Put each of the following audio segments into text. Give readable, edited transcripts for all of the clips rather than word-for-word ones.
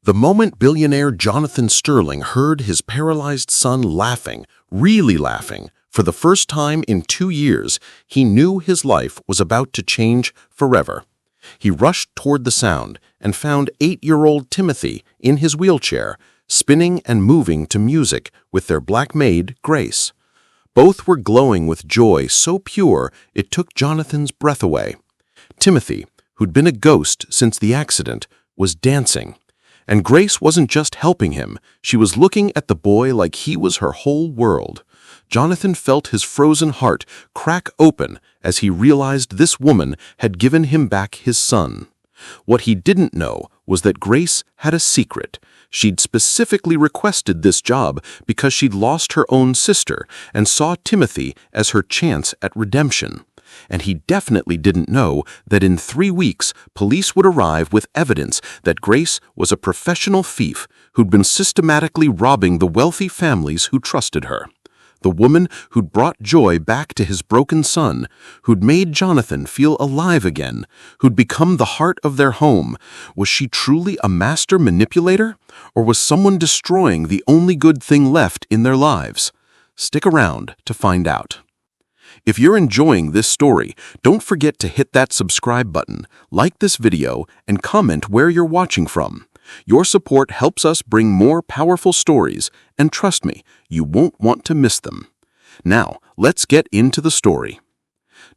The moment billionaire Jonathan Sterling heard his paralyzed son laughing, really laughing, for the first time in 2 years, he knew his life was about to change forever. He rushed toward the sound and found 8-year-old Timothy in his wheelchair, spinning and moving to music with their black maid, Grace. Both were glowing with joy so pure it took Jonathan's breath away. Timothy, who'd been a ghost since the accident, was dancing. And Grace wasn't just helping him, she was looking at the boy like he was her whole world. Jonathan felt his frozen heart crack open as he realized this woman had given him back his son. What he didn't know was that Grace had a secret. She'd specifically requested this job because she'd lost her own sister and saw Timothy as her chance at redemption. And he definitely didn't know that in 3 weeks, police would arrive with evidence that Grace was a professional thief who'd been systematically robbing the wealthy families who trusted her. The woman who'd brought joy back to his broken son, who'd made Jonathan feel alive again, who'd become the heart of their home. Was she truly a master manipulator? Or was someone destroying the only good thing left in their lives? Stick around to find out. If you're enjoying this story, don't forget to hit that subscribe button, like this video, and comment where you're watching from. Your support helps us bring more powerful stories, and trust me, you won't want to miss them. Now, let's get into the story.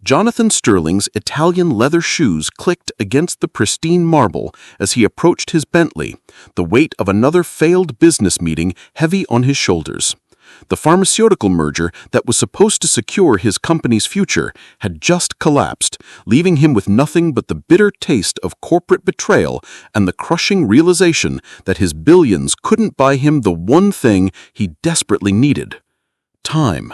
Jonathan Sterling's Italian leather shoes clicked against the pristine marble as he approached his Bentley, the weight of another failed business meeting heavy on his shoulders. The pharmaceutical merger that was supposed to secure his company's future had just collapsed, leaving him with nothing but the bitter taste of corporate betrayal and the crushing realization that his billions couldn't buy him the one thing he desperately needed: time.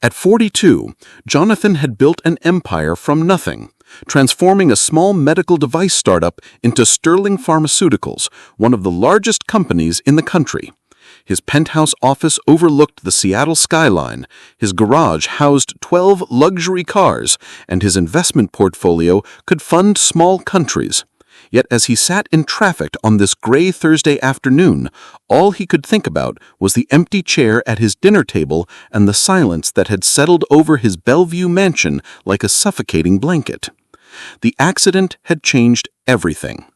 At 42, Jonathan had built an empire from nothing, transforming a small medical device startup into Sterling Pharmaceuticals, one of the largest companies in the country. His penthouse office overlooked the Seattle skyline, his garage housed 12 luxury cars, and his investment portfolio could fund small countries. Yet as he sat in traffic on this gray Thursday afternoon, all he could think about was the empty chair at his dinner table and the silence that had settled over his Bellevue mansion like a suffocating blanket. The accident had changed everything.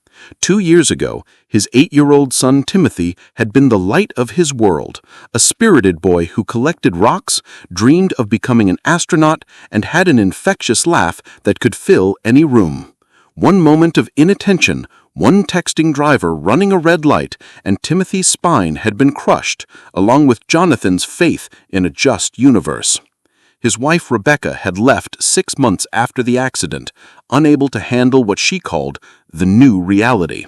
2 years ago, his 8-year-old son Timothy had been the light of his world, a spirited boy who collected rocks, dreamed of becoming an astronaut, and had an infectious laugh that could fill any room. One moment of inattention, one texting driver running a red light, and Timothy's spine had been crushed, along with Jonathan's faith in a just universe. His wife Rebecca had left 6 months after the accident, unable to handle what she called the new reality.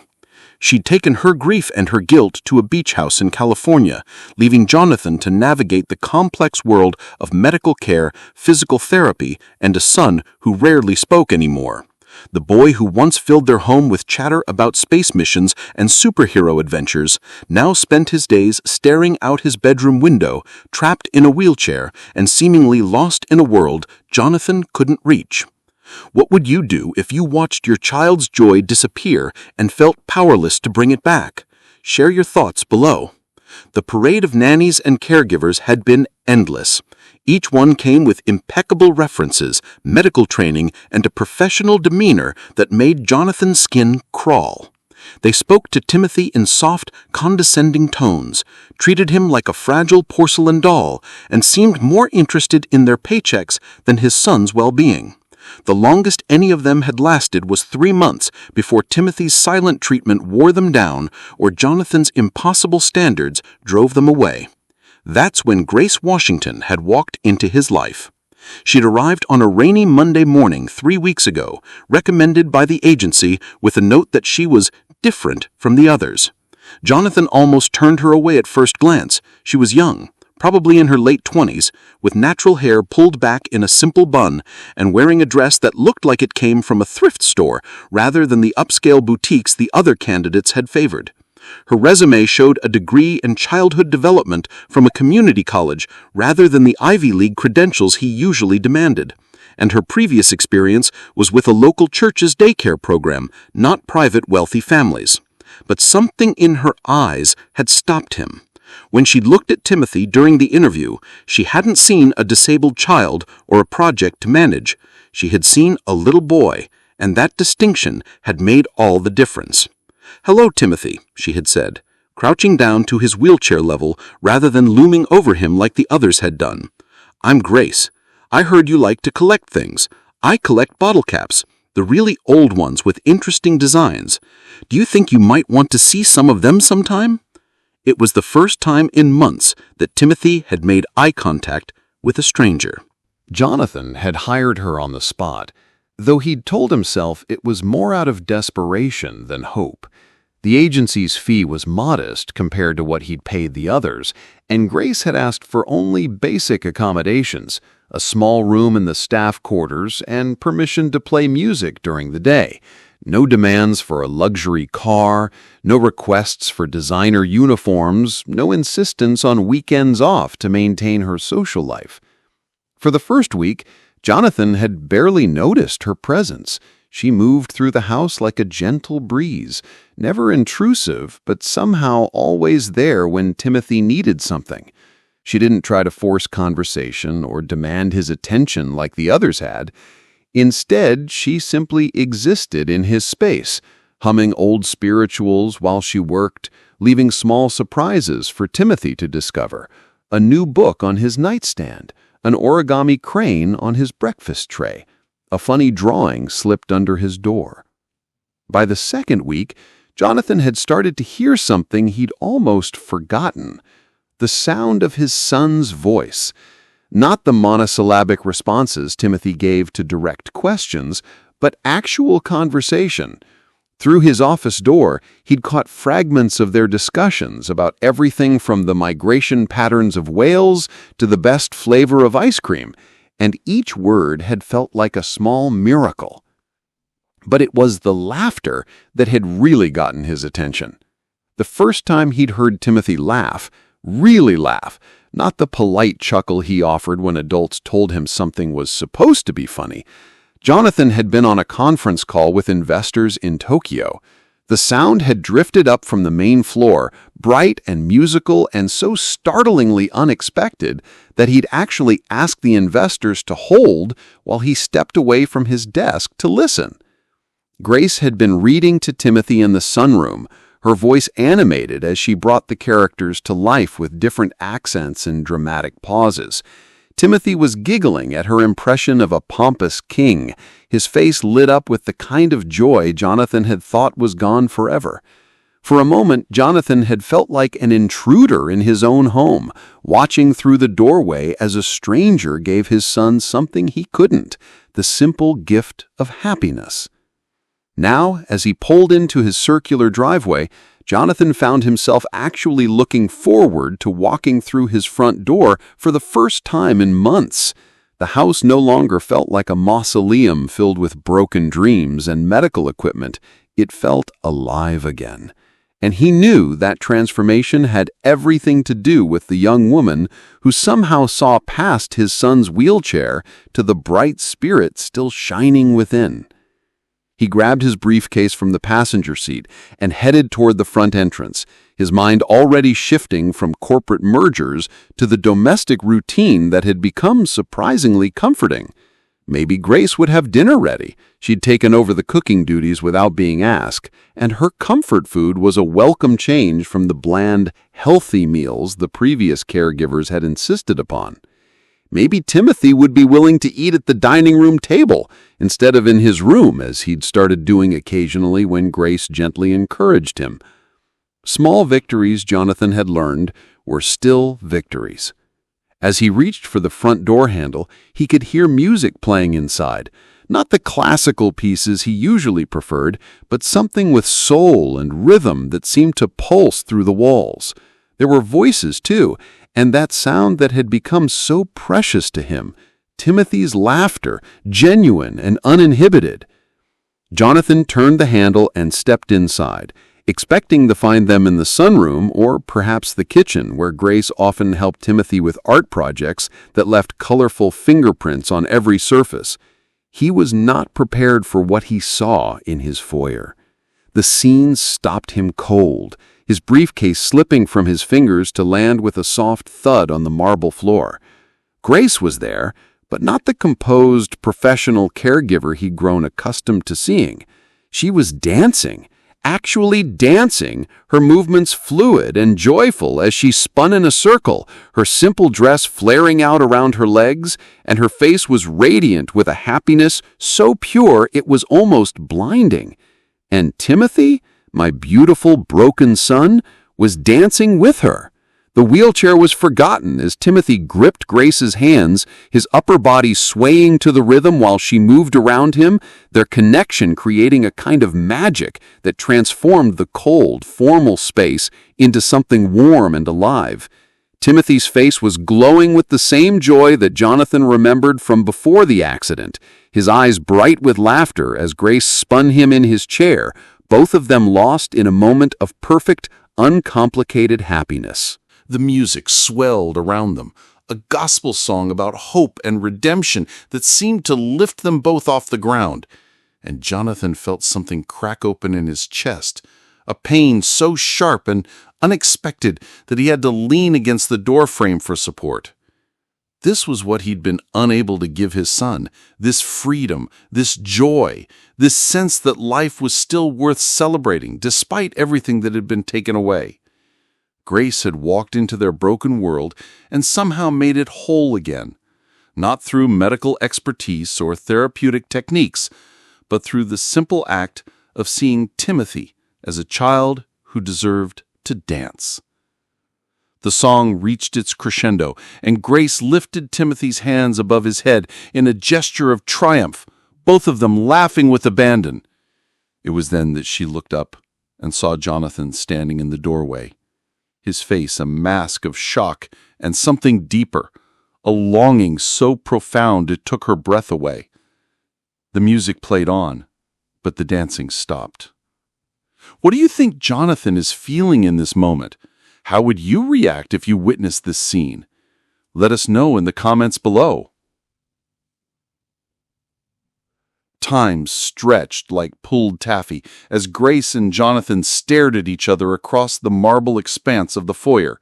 She'd taken her grief and her guilt to a beach house in California, leaving Jonathan to navigate the complex world of medical care, physical therapy, and a son who rarely spoke anymore. The boy who once filled their home with chatter about space missions and superhero adventures now spent his days staring out his bedroom window, trapped in a wheelchair and seemingly lost in a world Jonathan couldn't reach. What would you do if you watched your child's joy disappear and felt powerless to bring it back? Share your thoughts below. The parade of nannies and caregivers had been endless. Each one came with impeccable references, medical training, and a professional demeanor that made Jonathan's skin crawl. They spoke to Timothy in soft, condescending tones, treated him like a fragile porcelain doll, and seemed more interested in their paychecks than his son's well-being. The longest any of them had lasted was 3 months before Timothy's silent treatment wore them down or Jonathan's impossible standards drove them away. That's when Grace Washington had walked into his life. She'd arrived on a rainy Monday morning 3 weeks ago, recommended by the agency with a note that she was different from the others. Jonathan almost turned her away at first glance. She was young, probably in her late 20s, with natural hair pulled back in a simple bun and wearing a dress that looked like it came from a thrift store rather than the upscale boutiques the other candidates had favored. Her resume showed a degree in childhood development from a community college rather than the Ivy League credentials he usually demanded. And her previous experience was with a local church's daycare program, not private wealthy families. but something in her eyes had stopped him. When she looked at Timothy during the interview, she hadn't seen a disabled child or a project to manage. She had seen a little boy, and that distinction had made all the difference. "Hello, Timothy," she had said, crouching down to his wheelchair level rather than looming over him like the others had done. "I'm Grace. I heard you like to collect things. I collect bottle caps, the really old ones with interesting designs. Do you think you might want to see some of them sometime?" It was the first time in months that Timothy had made eye contact with a stranger. Jonathan had hired her on the spot, though he'd told himself it was more out of desperation than hope. The agency's fee was modest compared to what he'd paid the others, and Grace had asked for only basic accommodations, a small room in the staff quarters, and permission to play music during the day. No demands for a luxury car, no requests for designer uniforms, no insistence on weekends off to maintain her social life. For the first week, Jonathan had barely noticed her presence. She moved through the house like a gentle breeze, never intrusive, but somehow always there when Timothy needed something. She didn't try to force conversation or demand his attention like the others had. Instead, she simply existed in his space, humming old spirituals while she worked, leaving small surprises for Timothy to discover, a new book on his nightstand, an origami crane on his breakfast tray, a funny drawing slipped under his door. By the second week, Jonathan had started to hear something he'd almost forgotten, the sound of his son's voice. Not the monosyllabic responses Timothy gave to direct questions, but actual conversation. Through his office door, he'd caught fragments of their discussions about everything from the migration patterns of whales to the best flavor of ice cream, and each word had felt like a small miracle. But it was the laughter that had really gotten his attention. The first time he'd heard Timothy laugh, really laugh, not the polite chuckle he offered when adults told him something was supposed to be funny. Jonathan had been on a conference call with investors in Tokyo. The sound had drifted up from the main floor, bright and musical and so startlingly unexpected that he'd actually asked the investors to hold while he stepped away from his desk to listen. Grace had been reading to Timothy in the sunroom, her voice animated as she brought the characters to life with different accents and dramatic pauses. Timothy was giggling at her impression of a pompous king, his face lit up with the kind of joy Jonathan had thought was gone forever. For a moment, Jonathan had felt like an intruder in his own home, watching through the doorway as a stranger gave his son something he couldn't, the simple gift of happiness. Now, as he pulled into his circular driveway, Jonathan found himself actually looking forward to walking through his front door for the first time in months. The house no longer felt like a mausoleum filled with broken dreams and medical equipment. It felt alive again. And he knew that transformation had everything to do with the young woman who somehow saw past his son's wheelchair to the bright spirit still shining within. He grabbed his briefcase from the passenger seat and headed toward the front entrance, his mind already shifting from corporate mergers to the domestic routine that had become surprisingly comforting. Maybe Grace would have dinner ready. She'd taken over the cooking duties without being asked, and her comfort food was a welcome change from the bland, healthy meals the previous caregivers had insisted upon. Maybe Timothy would be willing to eat at the dining room table instead of in his room, as he'd started doing occasionally when Grace gently encouraged him. Small victories, Jonathan had learned, were still victories. As he reached for the front door handle, he could hear music playing inside, not the classical pieces he usually preferred, but something with soul and rhythm that seemed to pulse through the walls. There were voices, too, and that sound that had become so precious to him, Timothy's laughter, genuine and uninhibited. Jonathan turned the handle and stepped inside, expecting to find them in the sunroom or perhaps the kitchen, where Grace often helped Timothy with art projects that left colorful fingerprints on every surface. He was not prepared for what he saw in his foyer. The scene stopped him cold, his briefcase slipping from his fingers to land with a soft thud on the marble floor. Grace was there, but not the composed, professional caregiver he'd grown accustomed to seeing. She was dancing, actually dancing, her movements fluid and joyful as she spun in a circle, her simple dress flaring out around her legs, and her face was radiant with a happiness so pure it was almost blinding. And Timothy, my beautiful broken son, was dancing with her. The wheelchair was forgotten as Timothy gripped Grace's hands, his upper body swaying to the rhythm while she moved around him, their connection creating a kind of magic that transformed the cold, formal space into something warm and alive. Timothy's face was glowing with the same joy that Jonathan remembered from before the accident, his eyes bright with laughter as Grace spun him in his chair, both of them lost in a moment of perfect, uncomplicated happiness. The music swelled around them, a gospel song about hope and redemption that seemed to lift them both off the ground. And Jonathan felt something crack open in his chest, a pain so sharp and unexpected that he had to lean against the doorframe for support. This was what he'd been unable to give his son, this freedom, this joy, this sense that life was still worth celebrating despite everything that had been taken away. Grace had walked into their broken world and somehow made it whole again, not through medical expertise or therapeutic techniques, but through the simple act of seeing Timothy as a child who deserved to dance. The song reached its crescendo, and Grace lifted Timothy's hands above his head in a gesture of triumph, both of them laughing with abandon. It was then that she looked up and saw Jonathan standing in the doorway, his face a mask of shock and something deeper, a longing so profound it took her breath away. The music played on, but the dancing stopped. What do you think Jonathan is feeling in this moment? How would you react if you witnessed this scene? Let us know in the comments below. Time stretched like pulled taffy as Grace and Jonathan stared at each other across the marble expanse of the foyer.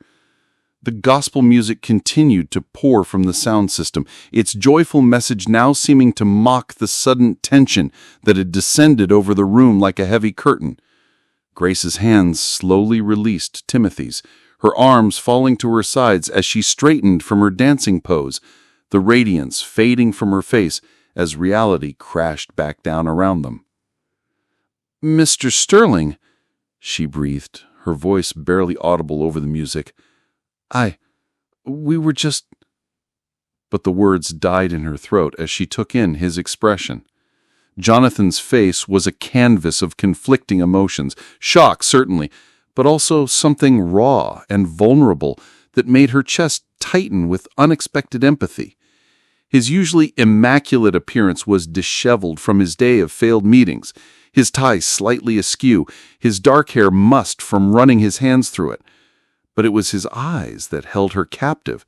The gospel music continued to pour from the sound system, its joyful message now seeming to mock the sudden tension that had descended over the room like a heavy curtain. Grace's hands slowly released Timothy's, her arms falling to her sides as she straightened from her dancing pose, the radiance fading from her face as reality crashed back down around them. "Mr. Sterling," she breathed, her voice barely audible over the music. We were just—" But the words died in her throat as she took in his expression. Jonathan's face was a canvas of conflicting emotions, shock certainly, but also something raw and vulnerable that made her chest tighten with unexpected empathy. His usually immaculate appearance was disheveled from his day of failed meetings, his tie slightly askew, his dark hair mussed from running his hands through it. But it was his eyes that held her captive,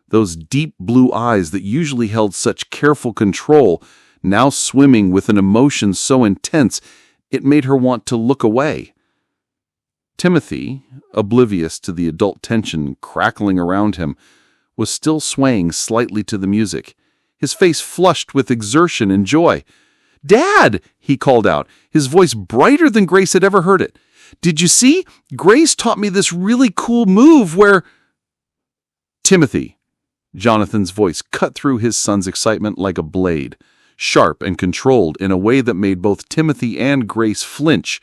those deep blue eyes that usually held such careful control, now swimming with an emotion so intense it made her want to look away. Timothy, oblivious to the adult tension crackling around him, was still swaying slightly to the music, his face flushed with exertion and joy. "Dad!" he called out, his voice brighter than Grace had ever heard it. "Did you see? Grace taught me this really cool move where—" "Timothy!" Jonathan's voice cut through his son's excitement like a blade, sharp and controlled in a way that made both Timothy and Grace flinch.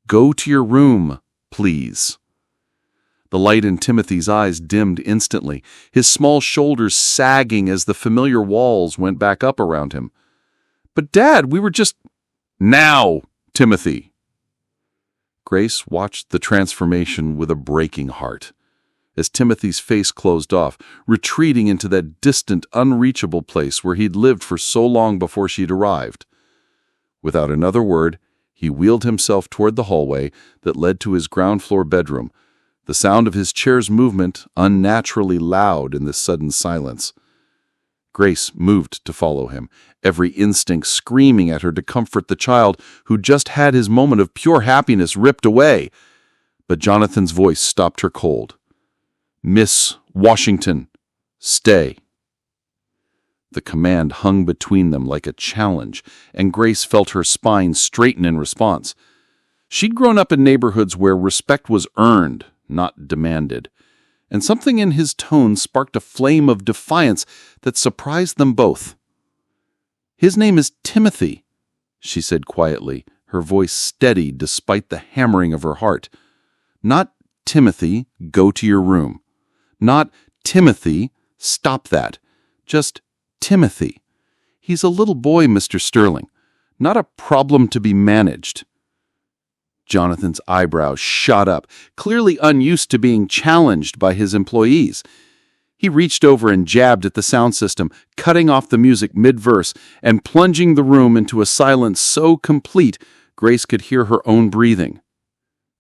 "Go to your room, please." The light in Timothy's eyes dimmed instantly, his small shoulders sagging as the familiar walls went back up around him. "But Dad, we were just—" "Now, Timothy!" Grace watched the transformation with a breaking heart. As Timothy's face closed off, retreating into that distant, unreachable place where he'd lived for so long before she'd arrived. Without another word, he wheeled himself toward the hallway that led to his ground-floor bedroom, the sound of his chair's movement unnaturally loud in this sudden silence. Grace moved to follow him, every instinct screaming at her to comfort the child who just had his moment of pure happiness ripped away. But Jonathan's voice stopped her cold. "Miss Washington, stay." The command hung between them like a challenge, and Grace felt her spine straighten in response. She'd grown up in neighborhoods where respect was earned, not demanded, and something in his tone sparked a flame of defiance that surprised them both. "His name is Timothy," she said quietly, her voice steady despite the hammering of her heart. "Not Timothy, go to your room. Not Timothy, stop that. Just Timothy. He's a little boy, Mr. Sterling, not a problem to be managed." Jonathan's eyebrows shot up, clearly unused to being challenged by his employees. He reached over and jabbed at the sound system, cutting off the music mid-verse and plunging the room into a silence so complete Grace could hear her own breathing.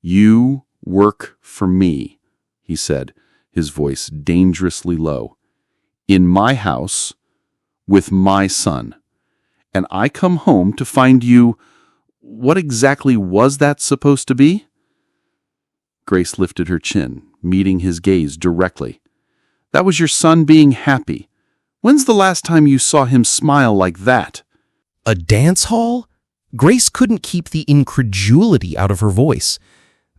"You work for me," he said, his voice dangerously low. "In my house, with my son. And I come home to find you. What exactly was that supposed to be?" Grace lifted her chin, meeting his gaze directly. "That was your son being happy. When's the last time you saw him smile like that?" A dance hall? Grace couldn't keep the incredulity out of her voice.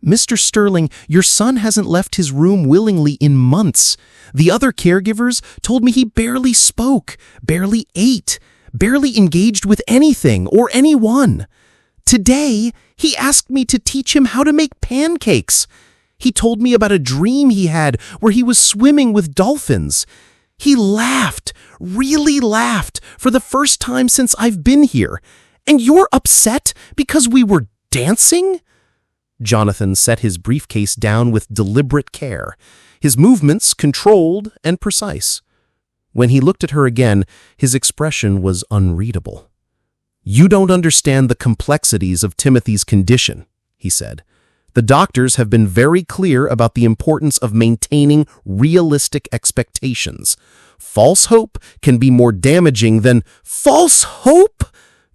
"Mr. Sterling, your son hasn't left his room willingly in months. The other caregivers told me he barely spoke, barely ate, barely engaged with anything or anyone. Today, he asked me to teach him how to make pancakes. He told me about a dream he had where he was swimming with dolphins. He laughed, really laughed, for the first time since I've been here. And you're upset because we were dancing?" Jonathan set his briefcase down with deliberate care, his movements controlled and precise. When he looked at her again, his expression was unreadable. "You don't understand the complexities of Timothy's condition," he said. "The doctors have been very clear about the importance of maintaining realistic expectations. False hope can be more damaging than—" "False hope?"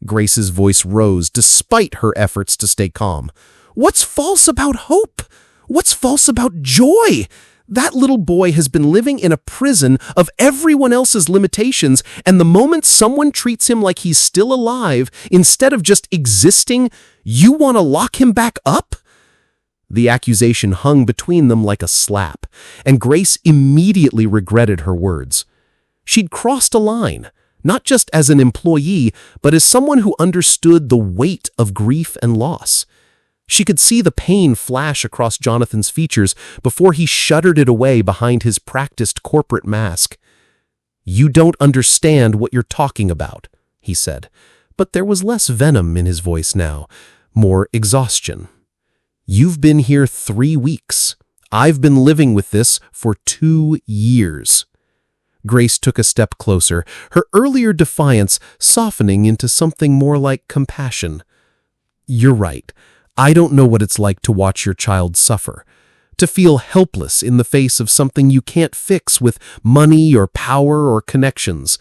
Grace's voice rose despite her efforts to stay calm. "What's false about hope? What's false about joy? That little boy has been living in a prison of everyone else's limitations, and the moment someone treats him like he's still alive, instead of just existing, you want to lock him back up?" The accusation hung between them like a slap, and Grace immediately regretted her words. She'd crossed a line, not just as an employee, but as someone who understood the weight of grief and loss. She could see the pain flash across Jonathan's features before he shuddered it away behind his practiced corporate mask. "You don't understand what you're talking about," he said, but there was less venom in his voice now, more exhaustion. "You've been here 3 weeks. I've been living with this for 2 years. Grace took a step closer, her earlier defiance softening into something more like compassion. "You're right. I don't know what it's like to watch your child suffer, to feel helpless in the face of something you can't fix with money or power or connections.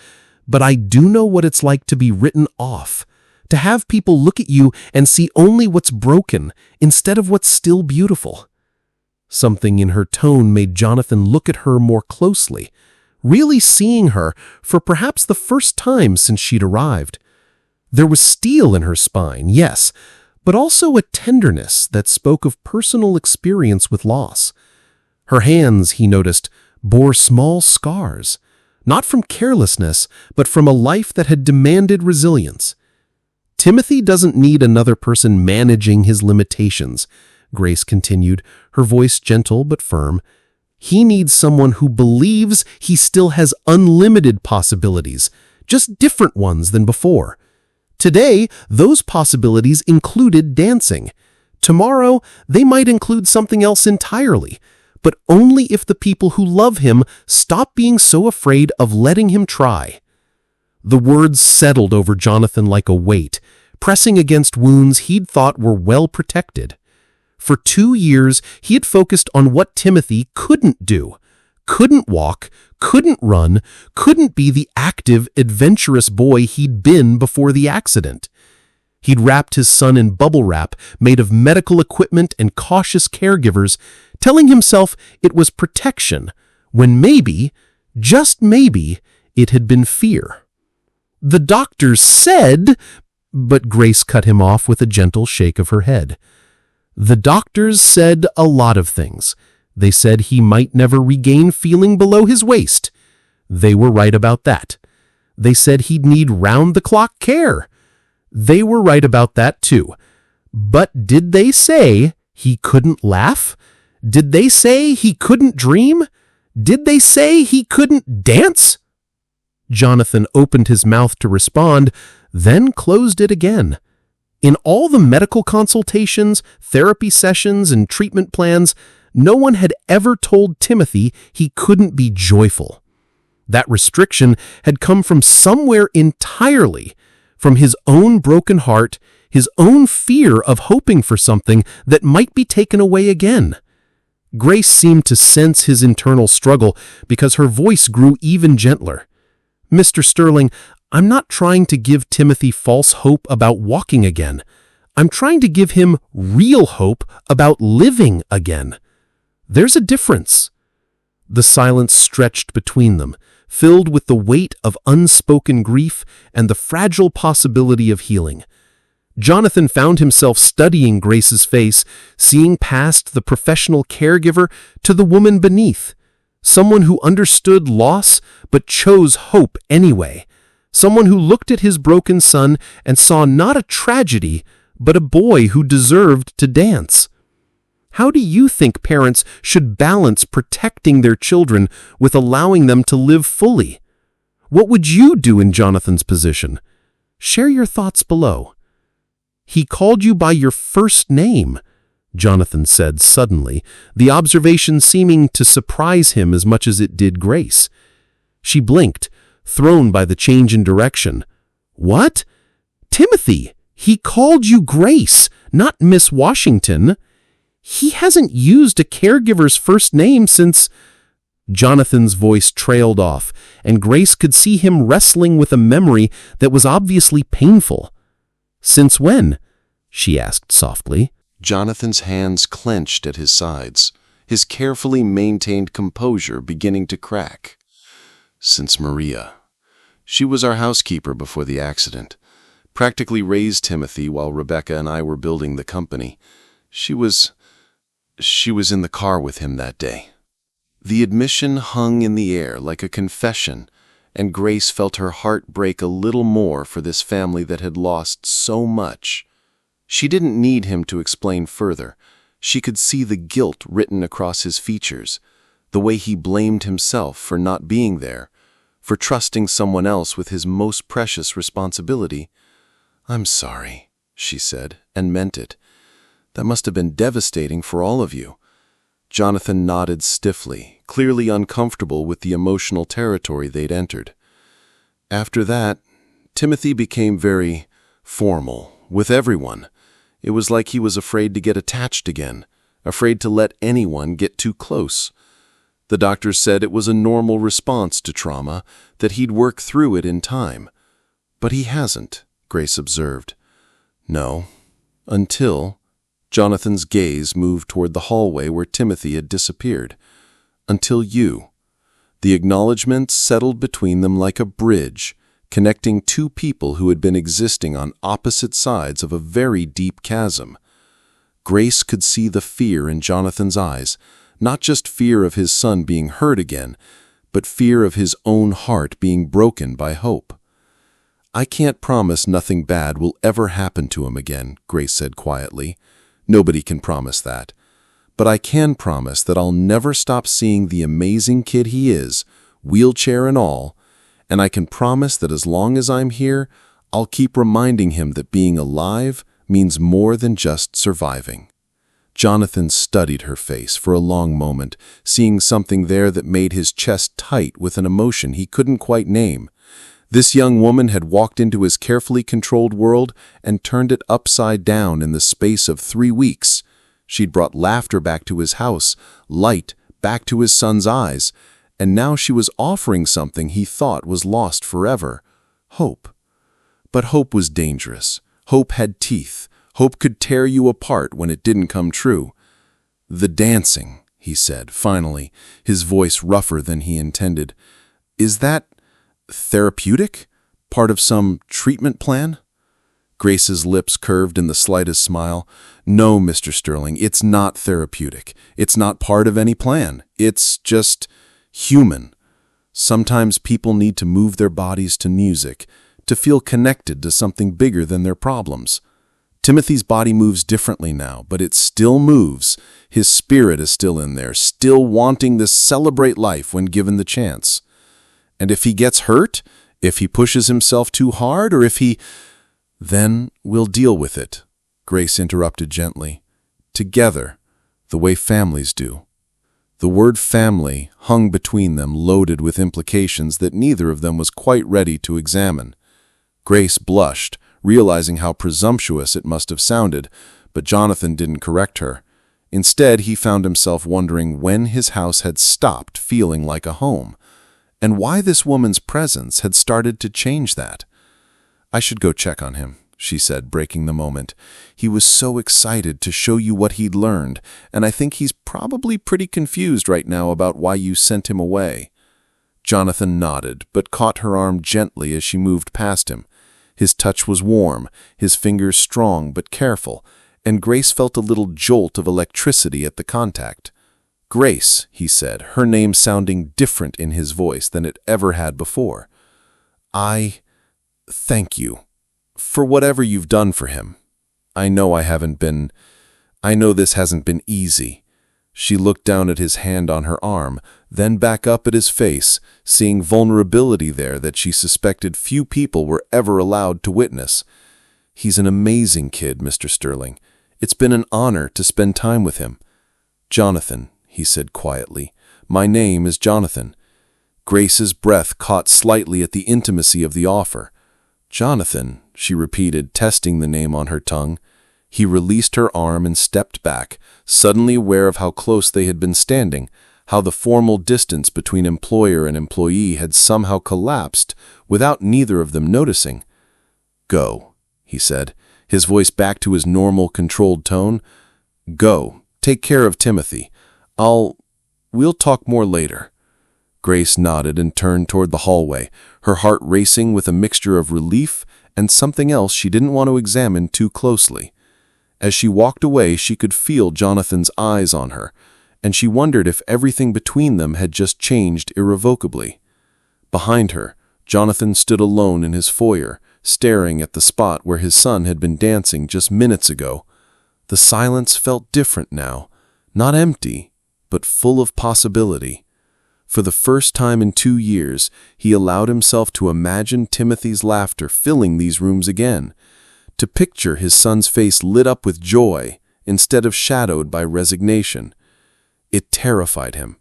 But I do know what it's like to be written off, to have people look at you and see only what's broken instead of what's still beautiful." Something in her tone made Jonathan look at her more closely, really seeing her for perhaps the first time since she'd arrived. There was steel in her spine, yes, but also a tenderness that spoke of personal experience with loss. Her hands, he noticed, bore small scars, not from carelessness, but from a life that had demanded resilience. "Timothy doesn't need another person managing his limitations," Grace continued, her voice gentle but firm. "He needs someone who believes he still has unlimited possibilities, just different ones than before. Today, those possibilities included dancing. Tomorrow, they might include something else entirely, but only if the people who love him stop being so afraid of letting him try." The words settled over Jonathan like a weight, pressing against wounds he'd thought were well protected. For 2 years, he had focused on what Timothy couldn't do, couldn't walk, couldn't run, couldn't be the active, adventurous boy he'd been before the accident. He'd wrapped his son in bubble wrap made of medical equipment and cautious caregivers, telling himself it was protection, when maybe, just maybe, it had been fear. The doctors said, but Grace cut him off with a gentle shake of her head. The doctors said a lot of things. They said he might never regain feeling below his waist. They were right about that. They said he'd need round-the-clock care. They were right about that too. But did they say he couldn't laugh? Did they say he couldn't dream? Did they say he couldn't dance? Jonathan opened his mouth to respond, then closed it again. In all the medical consultations, therapy sessions, and treatment plans, no one had ever told Timothy he couldn't be joyful. That restriction had come from somewhere entirely, from his own broken heart, his own fear of hoping for something that might be taken away again. Grace seemed to sense his internal struggle because her voice grew even gentler. "Mr. Sterling, I'm not trying to give Timothy false hope about walking again. I'm trying to give him real hope about living again. There's a difference." The silence stretched between them, filled with the weight of unspoken grief and the fragile possibility of healing. Jonathan found himself studying Grace's face, seeing past the professional caregiver to the woman beneath, someone who understood loss but chose hope anyway, someone who looked at his broken son and saw not a tragedy, but a boy who deserved to dance. How do you think parents should balance protecting their children with allowing them to live fully? What would you do in Jonathan's position? Share your thoughts below. "He called you by your first name," Jonathan said suddenly, the observation seeming to surprise him as much as it did Grace. She blinked, thrown by the change in direction. "What? Timothy, he called you Grace, not Miss Washington. He hasn't used a caregiver's first name since—" Jonathan's voice trailed off, and Grace could see him wrestling with a memory that was obviously painful. "Since when?" she asked softly. Jonathan's hands clenched at his sides, his carefully maintained composure beginning to crack. "Since Maria. She was our housekeeper before the accident, practically raised Timothy while Rebecca and I were building the company. She was in the car with him that day." The admission hung in the air like a confession, and Grace felt her heart break a little more for this family that had lost so much. She didn't need him to explain further. She could see the guilt written across his features, the way he blamed himself for not being there, for trusting someone else with his most precious responsibility. "I'm sorry," she said, and meant it. "That must have been devastating for all of you." Jonathan nodded stiffly, clearly uncomfortable with the emotional territory they'd entered. After that, Timothy became very formal with everyone. It was like he was afraid to get attached again, afraid to let anyone get too close. The doctors said it was a normal response to trauma, that he'd work through it in time. But he hasn't, Grace observed. No, until Jonathan's gaze moved toward the hallway where Timothy had disappeared. Until you. The acknowledgement settled between them like a bridge, connecting two people who had been existing on opposite sides of a very deep chasm. Grace could see the fear in Jonathan's eyes, not just fear of his son being hurt again, but fear of his own heart being broken by hope. "I can't promise nothing bad will ever happen to him again," Grace said quietly. "Nobody can promise that. But I can promise that I'll never stop seeing the amazing kid he is, wheelchair and all, and I can promise that as long as I'm here, I'll keep reminding him that being alive means more than just surviving." Jonathan studied her face for a long moment, seeing something there that made his chest tight with an emotion he couldn't quite name. This young woman had walked into his carefully controlled world and turned it upside down in the space of 3 weeks. She'd brought laughter back to his house, light back to his son's eyes, and now she was offering something he thought was lost forever: hope. But hope was dangerous. Hope had teeth. Hope could tear you apart when it didn't come true. "The dancing," he said, finally, his voice rougher than he intended. "Is that therapeutic? Part of some treatment plan?" Grace's lips curved in the slightest smile. "No, Mr. Sterling, it's not therapeutic. It's not part of any plan. It's just human. Sometimes people need to move their bodies to music, to feel connected to something bigger than their problems. Timothy's body moves differently now, but it still moves. His spirit is still in there, still wanting to celebrate life when given the chance. And if he gets hurt, if he pushes himself too hard, or if he... Then we'll deal with it," Grace interrupted gently. "Together, the way families do." The word family hung between them, loaded with implications that neither of them was quite ready to examine. Grace blushed, realizing how presumptuous it must have sounded, but Jonathan didn't correct her. Instead, he found himself wondering when his house had stopped feeling like a home, and why this woman's presence had started to change that. "I should go check on him," she said, breaking the moment. "He was so excited to show you what he'd learned, and I think he's probably pretty confused right now about why you sent him away." Jonathan nodded, but caught her arm gently as she moved past him. His touch was warm, his fingers strong but careful, and Grace felt a little jolt of electricity at the contact. "Grace," he said, her name sounding different in his voice than it ever had before. Thank you for whatever you've done for him. I know this hasn't been easy." She looked down at his hand on her arm, then back up at his face, seeing vulnerability there that she suspected few people were ever allowed to witness. "He's an amazing kid, Mr. Sterling. It's been an honor to spend time with him." "Jonathan," he said quietly. "My name is Jonathan." Grace's breath caught slightly at the intimacy of the offer. "Jonathan," she repeated, testing the name on her tongue. He released her arm and stepped back, suddenly aware of how close they had been standing, how the formal distance between employer and employee had somehow collapsed without neither of them noticing. "Go," he said, his voice back to his normal, controlled tone. "Go. Take care of Timothy. We'll talk more later." Grace nodded and turned toward the hallway, her heart racing with a mixture of relief and something else she didn't want to examine too closely. As she walked away, she could feel Jonathan's eyes on her, and she wondered if everything between them had just changed irrevocably. Behind her, Jonathan stood alone in his foyer, staring at the spot where his son had been dancing just minutes ago. The silence felt different now, not empty, but full of possibility. For the first time in 2 years, he allowed himself to imagine Timothy's laughter filling these rooms again, to picture his son's face lit up with joy instead of shadowed by resignation. It terrified him.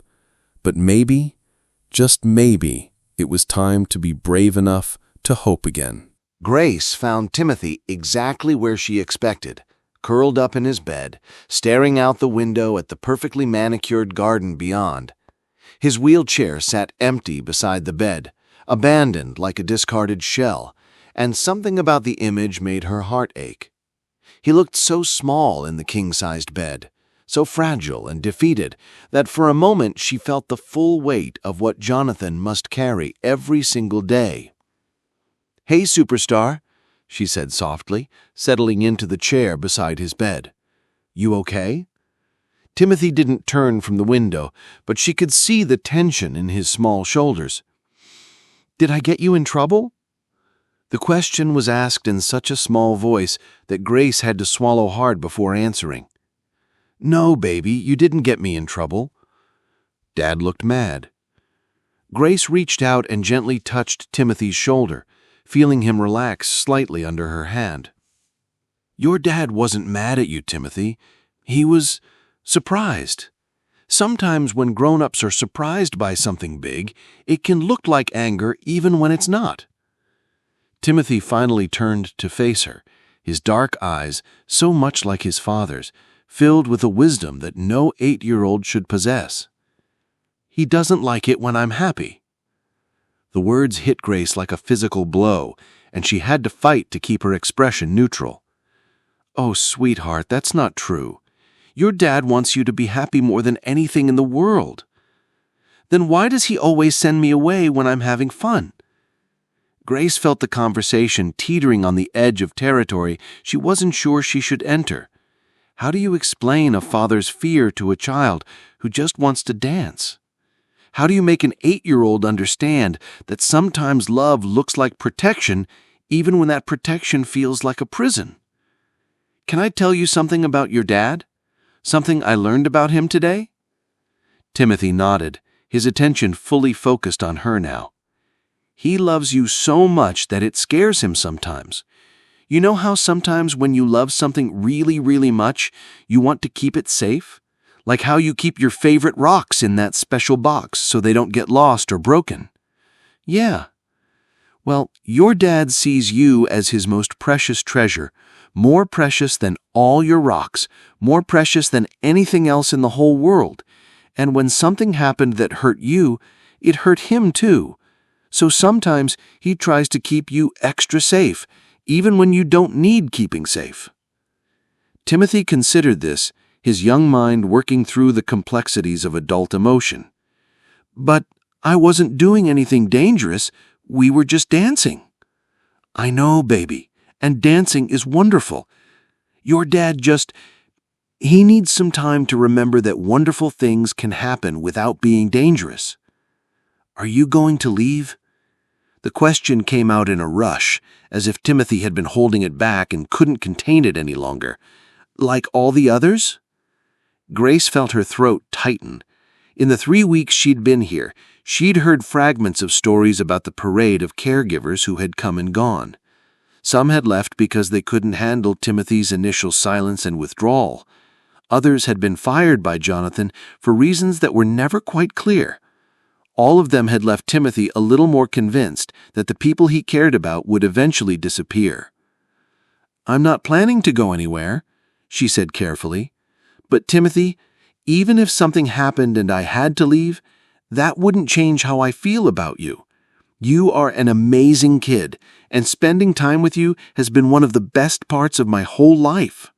But maybe, just maybe, it was time to be brave enough to hope again. Grace found Timothy exactly where she expected, curled up in his bed, staring out the window at the perfectly manicured garden beyond. His wheelchair sat empty beside the bed, abandoned like a discarded shell, and something about the image made her heart ache. He looked so small in the king-sized bed, so fragile and defeated, that for a moment she felt the full weight of what Jonathan must carry every single day. "Hey, superstar," she said softly, settling into the chair beside his bed. "You okay?" Timothy didn't turn from the window, but she could see the tension in his small shoulders. "Did I get you in trouble?" The question was asked in such a small voice that Grace had to swallow hard before answering. "No, baby, you didn't get me in trouble." Dad looked mad. Grace reached out and gently touched Timothy's shoulder, feeling him relax slightly under her hand. "Your dad wasn't mad at you, Timothy. He was surprised. Sometimes when grown-ups are surprised by something big, it can look like anger even when it's not." Timothy finally turned to face her, his dark eyes, so much like his father's, filled with a wisdom that no 8-year-old should possess. He doesn't like it when I'm happy." The words hit Grace like a physical blow, and she had to fight to keep her expression neutral. "Oh, sweetheart, that's not true. Your dad wants you to be happy more than anything in the world." "Then why does he always send me away when I'm having fun?" Grace felt the conversation teetering on the edge of territory she wasn't sure she should enter. How do you explain a father's fear to a child who just wants to dance? How do you make an 8-year-old understand that sometimes love looks like protection even when that protection feels like a prison? "Can I tell you something about your dad? Something I learned about him today?" Timothy nodded, his attention fully focused on her now. "He loves you so much that it scares him sometimes. You know how sometimes when you love something really, really much, you want to keep it safe? Like how you keep your favorite rocks in that special box so they don't get lost or broken." "Yeah. Well, your dad sees you as his most precious treasure, more precious than all your rocks, more precious than anything else in the whole world. And when something happened that hurt you, it hurt him too. So sometimes he tries to keep you extra safe, even when you don't need keeping safe." Timothy considered this, his young mind working through the complexities of adult emotion. "But I wasn't doing anything dangerous. We were just dancing." "I know, baby, and dancing is wonderful. Your dad he needs some time to remember that wonderful things can happen without being dangerous." "Are you going to leave?" The question came out in a rush, as if Timothy had been holding it back and couldn't contain it any longer. "Like all the others?" Grace felt her throat tighten. In the 3 weeks she'd been here, she'd heard fragments of stories about the parade of caregivers who had come and gone. Some had left because they couldn't handle Timothy's initial silence and withdrawal. Others had been fired by Jonathan for reasons that were never quite clear. All of them had left Timothy a little more convinced that the people he cared about would eventually disappear. "I'm not planning to go anywhere," she said carefully. "But Timothy, even if something happened and I had to leave, that wouldn't change how I feel about you. You are an amazing kid, and spending time with you has been one of the best parts of my whole life."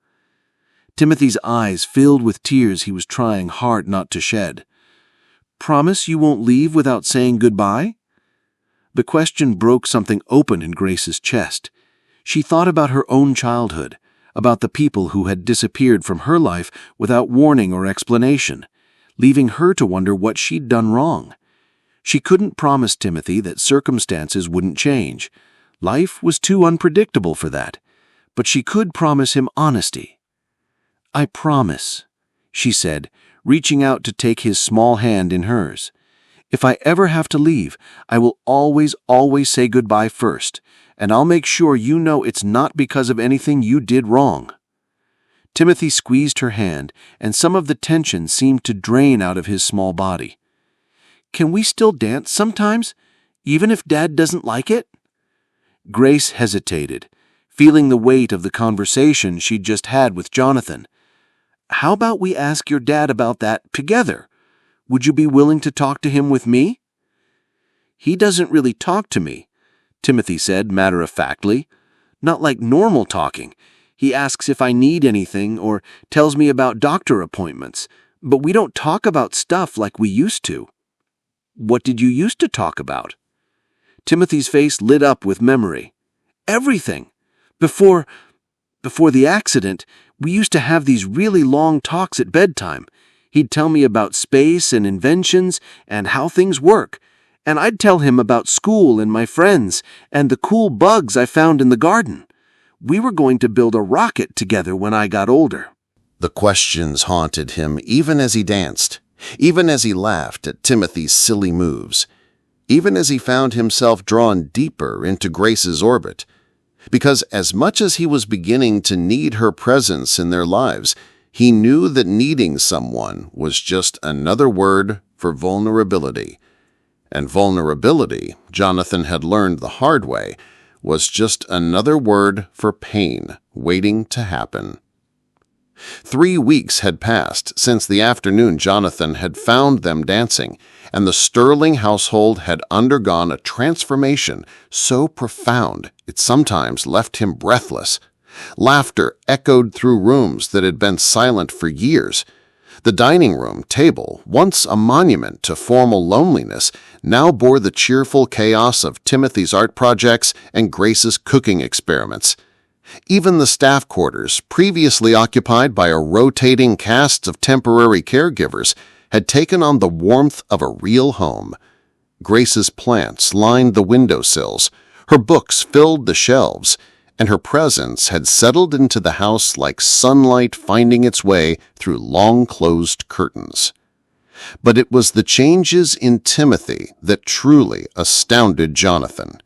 Timothy's eyes filled with tears he was trying hard not to shed. "Promise you won't leave without saying goodbye?" The question broke something open in Grace's chest. She thought about her own childhood, about the people who had disappeared from her life without warning or explanation, leaving her to wonder what she'd done wrong. She couldn't promise Timothy that circumstances wouldn't change. Life was too unpredictable for that. But she could promise him honesty. "I promise," she said, reaching out to take his small hand in hers. "If I ever have to leave, I will always, always say goodbye first, and I'll make sure you know it's not because of anything you did wrong." Timothy squeezed her hand, and some of the tension seemed to drain out of his small body. "Can we still dance sometimes, even if Dad doesn't like it?" Grace hesitated, feeling the weight of the conversation she'd just had with Jonathan. "How about we ask your dad about that together? Would you be willing to talk to him with me?" "He doesn't really talk to me," Timothy said matter-of-factly. "Not like normal talking. He asks if I need anything or tells me about doctor appointments, but we don't talk about stuff like we used to." "What did you used to talk about?" Timothy's face lit up with memory. "Everything. Before the accident, we used to have these really long talks at bedtime. He'd tell me about space and inventions and how things work, and I'd tell him about school and my friends and the cool bugs I found in the garden. We were going to build a rocket together when I got older." The questions haunted him even as he danced, even as he laughed at Timothy's silly moves, even as he found himself drawn deeper into Grace's orbit. Because as much as he was beginning to need her presence in their lives, he knew that needing someone was just another word for vulnerability. And vulnerability, Jonathan had learned the hard way, was just another word for pain waiting to happen. 3 weeks had passed since the afternoon Jonathan had found them dancing, and the Sterling household had undergone a transformation so profound it sometimes left him breathless. Laughter echoed through rooms that had been silent for years. The dining room table, once a monument to formal loneliness, now bore the cheerful chaos of Timothy's art projects and Grace's cooking experiments. Even the staff quarters, previously occupied by a rotating cast of temporary caregivers, had taken on the warmth of a real home. Grace's plants lined the windowsills, her books filled the shelves, and her presence had settled into the house like sunlight finding its way through long-closed curtains. But it was the changes in Timothy that truly astounded Jonathan.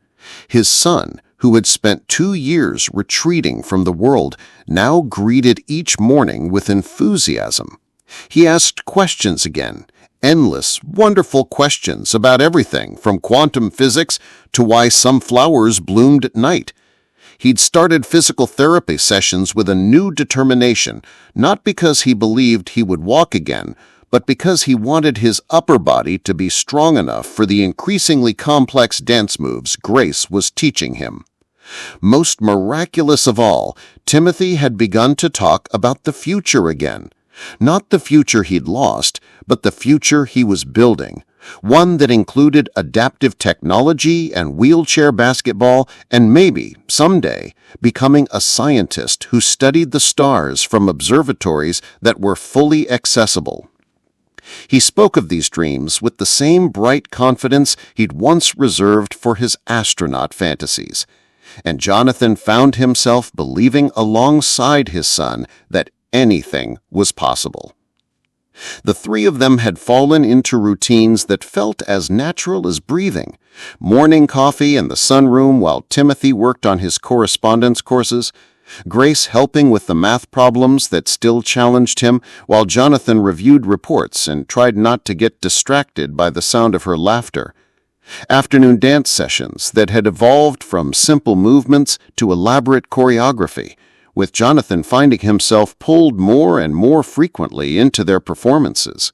His son, who had spent 2 years retreating from the world, now greeted each morning with enthusiasm. He asked questions again, endless, wonderful questions about everything from quantum physics to why some flowers bloomed at night. He'd started physical therapy sessions with a new determination, not because he believed he would walk again, but because he wanted his upper body to be strong enough for the increasingly complex dance moves Grace was teaching him. Most miraculous of all, Timothy had begun to talk about the future again. Not the future he'd lost, but the future he was building. One that included adaptive technology and wheelchair basketball and maybe, someday, becoming a scientist who studied the stars from observatories that were fully accessible. He spoke of these dreams with the same bright confidence he'd once reserved for his astronaut fantasies. And Jonathan found himself believing alongside his son that anything was possible. The three of them had fallen into routines that felt as natural as breathing. Morning coffee in the sunroom while Timothy worked on his correspondence courses, Grace helping with the math problems that still challenged him while Jonathan reviewed reports and tried not to get distracted by the sound of her laughter. Afternoon dance sessions that had evolved from simple movements to elaborate choreography, with Jonathan finding himself pulled more and more frequently into their performances.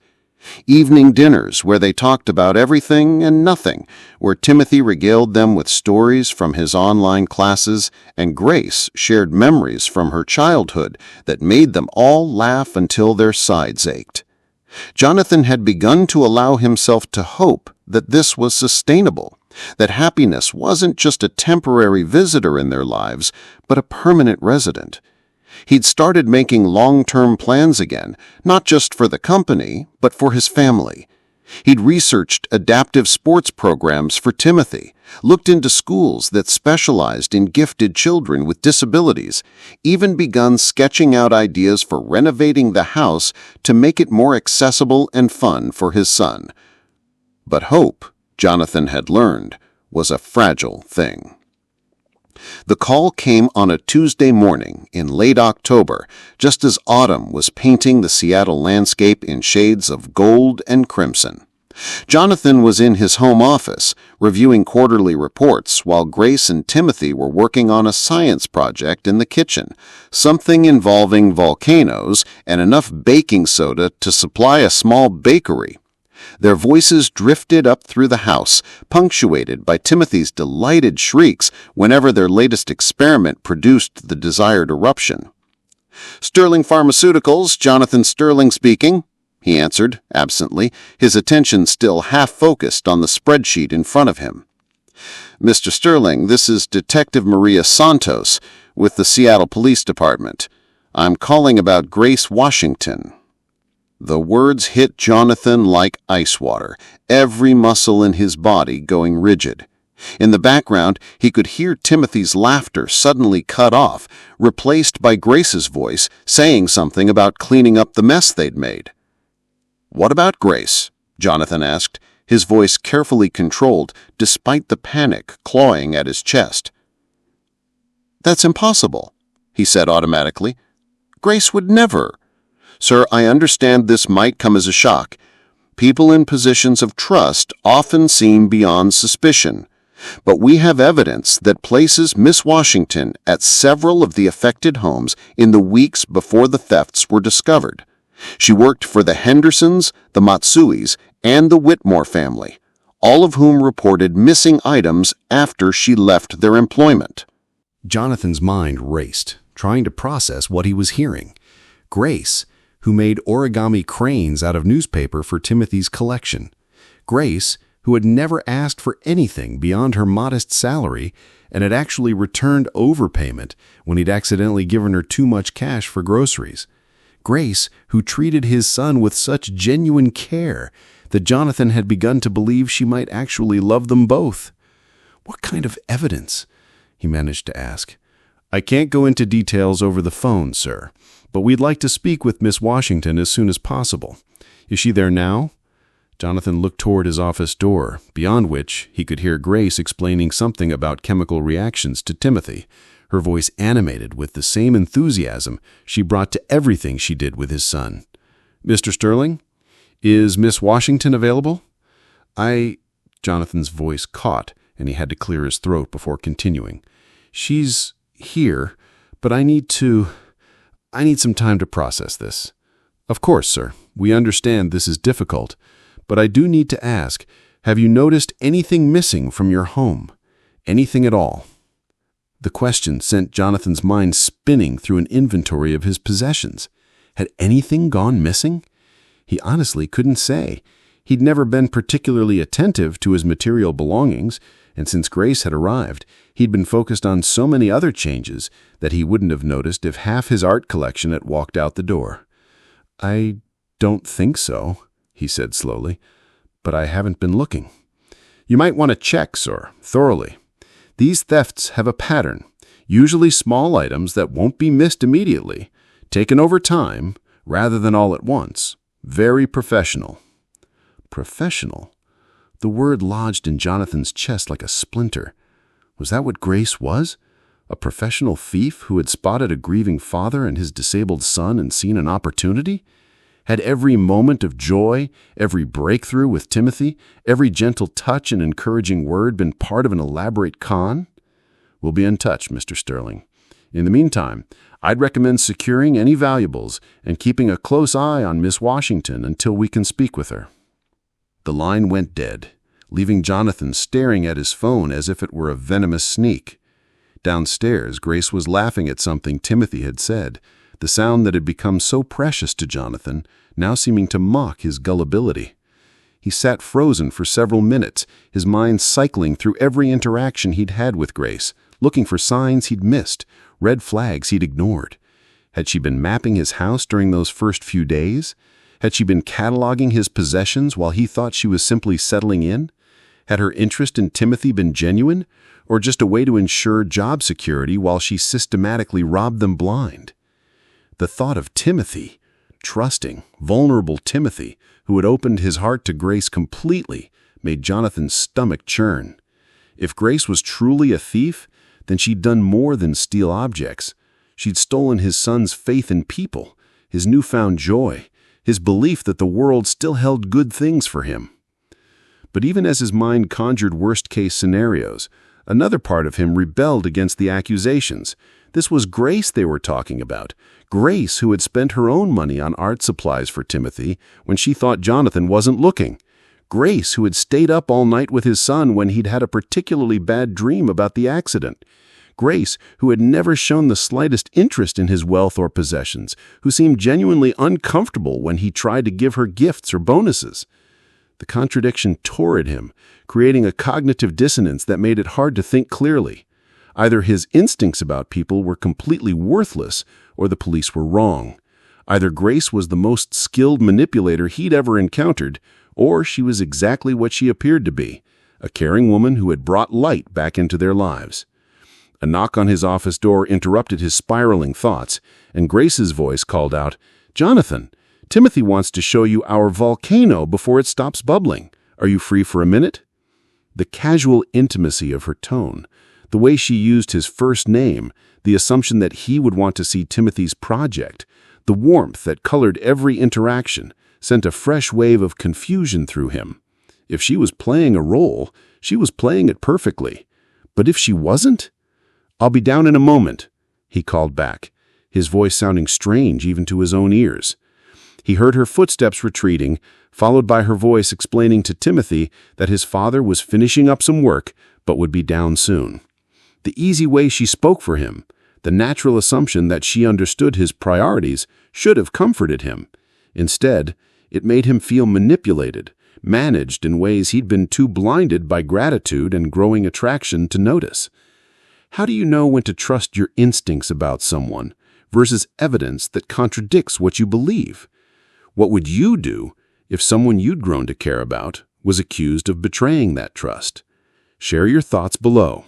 Evening dinners where they talked about everything and nothing, where Timothy regaled them with stories from his online classes and Grace shared memories from her childhood that made them all laugh until their sides ached. Jonathan had begun to allow himself to hope that this was sustainable, that happiness wasn't just a temporary visitor in their lives, but a permanent resident. He'd started making long-term plans again, not just for the company, but for his family. He'd researched adaptive sports programs for Timothy, looked into schools that specialized in gifted children with disabilities, even begun sketching out ideas for renovating the house to make it more accessible and fun for his son. But hope, Jonathan had learned, was a fragile thing. The call came on a Tuesday morning in late October, just as autumn was painting the Seattle landscape in shades of gold and crimson. Jonathan was in his home office, reviewing quarterly reports while Grace and Timothy were working on a science project in the kitchen, something involving volcanoes and enough baking soda to supply a small bakery. Their voices drifted up through the house, punctuated by Timothy's delighted shrieks whenever their latest experiment produced the desired eruption. "Sterling Pharmaceuticals, Jonathan Sterling speaking," he answered, absently, his attention still half-focused on the spreadsheet in front of him. "Mr. Sterling, this is Detective Maria Santos with the Seattle Police Department. I'm calling about Grace Washington." The words hit Jonathan like ice water, every muscle in his body going rigid. In the background, he could hear Timothy's laughter suddenly cut off, replaced by Grace's voice saying something about cleaning up the mess they'd made. "What about Grace?" Jonathan asked, his voice carefully controlled despite the panic clawing at his chest. "That's impossible," he said automatically. "Grace would never." "Sir, I understand this might come as a shock. People in positions of trust often seem beyond suspicion. But we have evidence that places Miss Washington at several of the affected homes in the weeks before the thefts were discovered. She worked for the Hendersons, the Matsuis, and the Whitmore family, all of whom reported missing items after she left their employment. Jonathan's mind raced, trying to process what he was hearing. Grace, who made origami cranes out of newspaper for Timothy's collection. Grace, who had never asked for anything beyond her modest salary and had actually returned overpayment when he'd accidentally given her too much cash for groceries. Grace, who treated his son with such genuine care that Jonathan had begun to believe she might actually love them both. "What kind of evidence?" he managed to ask. "I can't go into details over the phone, sir, but we'd like to speak with Miss Washington as soon as possible. Is she there now?" Jonathan looked toward his office door, beyond which he could hear Grace explaining something about chemical reactions to Timothy, her voice animated with the same enthusiasm she brought to everything she did with his son. "Mr. Sterling? Is Miss Washington available?" Jonathan's voice caught, and he had to clear his throat before continuing. "She's here, but I need some time to process this." "Of course, sir. We understand this is difficult, but I do need to ask, have you noticed anything missing from your home? Anything at all?" The question sent Jonathan's mind spinning through an inventory of his possessions. Had anything gone missing? He honestly couldn't say. He'd never been particularly attentive to his material belongings, and since Grace had arrived, he'd been focused on so many other changes that he wouldn't have noticed if half his art collection had walked out the door. "I don't think so," he said slowly, "but I haven't been looking." "You might want to check, sir, thoroughly. These thefts have a pattern, usually small items that won't be missed immediately, taken over time rather than all at once. Very professional." Professional? The word lodged in Jonathan's chest like a splinter. Was that what Grace was? A professional thief who had spotted a grieving father and his disabled son and seen an opportunity? Had every moment of joy, every breakthrough with Timothy, every gentle touch and encouraging word been part of an elaborate con? "We'll be in touch, Mr. Sterling. In the meantime, I'd recommend securing any valuables and keeping a close eye on Miss Washington until we can speak with her." The line went dead, leaving Jonathan staring at his phone as if it were a venomous sneak. Downstairs, Grace was laughing at something Timothy had said, the sound that had become so precious to Jonathan, now seeming to mock his gullibility. He sat frozen for several minutes, his mind cycling through every interaction he'd had with Grace, looking for signs he'd missed, red flags he'd ignored. Had she been mapping his house during those first few days? Had she been cataloging his possessions while he thought she was simply settling in? Had her interest in Timothy been genuine, or just a way to ensure job security while she systematically robbed them blind? The thought of Timothy, trusting, vulnerable Timothy, who had opened his heart to Grace completely, made Jonathan's stomach churn. If Grace was truly a thief, then she'd done more than steal objects. She'd stolen his son's faith in people, his newfound joy, his belief that the world still held good things for him. But even as his mind conjured worst-case scenarios, another part of him rebelled against the accusations. This was Grace they were talking about. Grace, who had spent her own money on art supplies for Timothy when she thought Jonathan wasn't looking. Grace, who had stayed up all night with his son when he'd had a particularly bad dream about the accident. Grace, who had never shown the slightest interest in his wealth or possessions, who seemed genuinely uncomfortable when he tried to give her gifts or bonuses. The contradiction tore at him, creating a cognitive dissonance that made it hard to think clearly. Either his instincts about people were completely worthless, or the police were wrong. Either Grace was the most skilled manipulator he'd ever encountered, or she was exactly what she appeared to be, a caring woman who had brought light back into their lives. A knock on his office door interrupted his spiraling thoughts, and Grace's voice called out, "Jonathan, Timothy wants to show you our volcano before it stops bubbling. Are you free for a minute?" The casual intimacy of her tone, the way she used his first name, the assumption that he would want to see Timothy's project, the warmth that colored every interaction, sent a fresh wave of confusion through him. If she was playing a role, she was playing it perfectly. But if she wasn't? "I'll be down in a moment," he called back, his voice sounding strange even to his own ears. He heard her footsteps retreating, followed by her voice explaining to Timothy that his father was finishing up some work but would be down soon. The easy way she spoke for him, the natural assumption that she understood his priorities, should have comforted him. Instead, it made him feel manipulated, managed in ways he'd been too blinded by gratitude and growing attraction to notice. How do you know when to trust your instincts about someone versus evidence that contradicts what you believe? What would you do if someone you'd grown to care about was accused of betraying that trust? Share your thoughts below.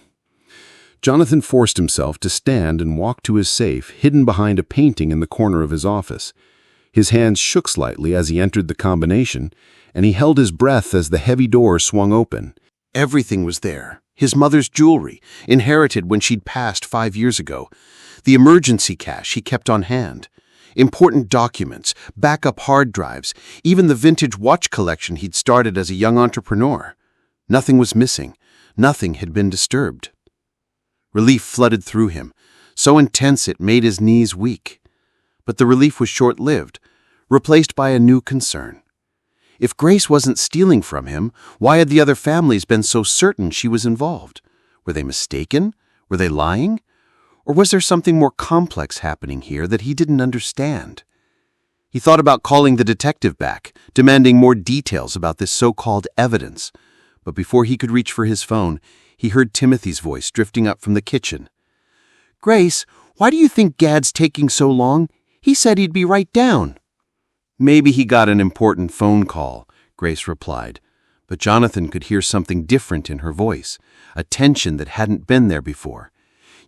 Jonathan forced himself to stand and walk to his safe, hidden behind a painting in the corner of his office. His hands shook slightly as he entered the combination, and he held his breath as the heavy door swung open. Everything was there. His mother's jewelry, inherited when she'd passed 5 years ago. The emergency cash he kept on hand. Important documents, backup hard drives, even the vintage watch collection he'd started as a young entrepreneur. Nothing was missing. Nothing had been disturbed. Relief flooded through him, so intense it made his knees weak. But the relief was short-lived, replaced by a new concern. If Grace wasn't stealing from him, why had the other families been so certain she was involved? Were they mistaken? Were they lying? Or was there something more complex happening here that he didn't understand? He thought about calling the detective back, demanding more details about this so-called evidence. But before he could reach for his phone, he heard Timothy's voice drifting up from the kitchen. "Grace, why do you think Gad's taking so long? He said he'd be right down." "Maybe he got an important phone call," Grace replied. But Jonathan could hear something different in her voice, a tension that hadn't been there before.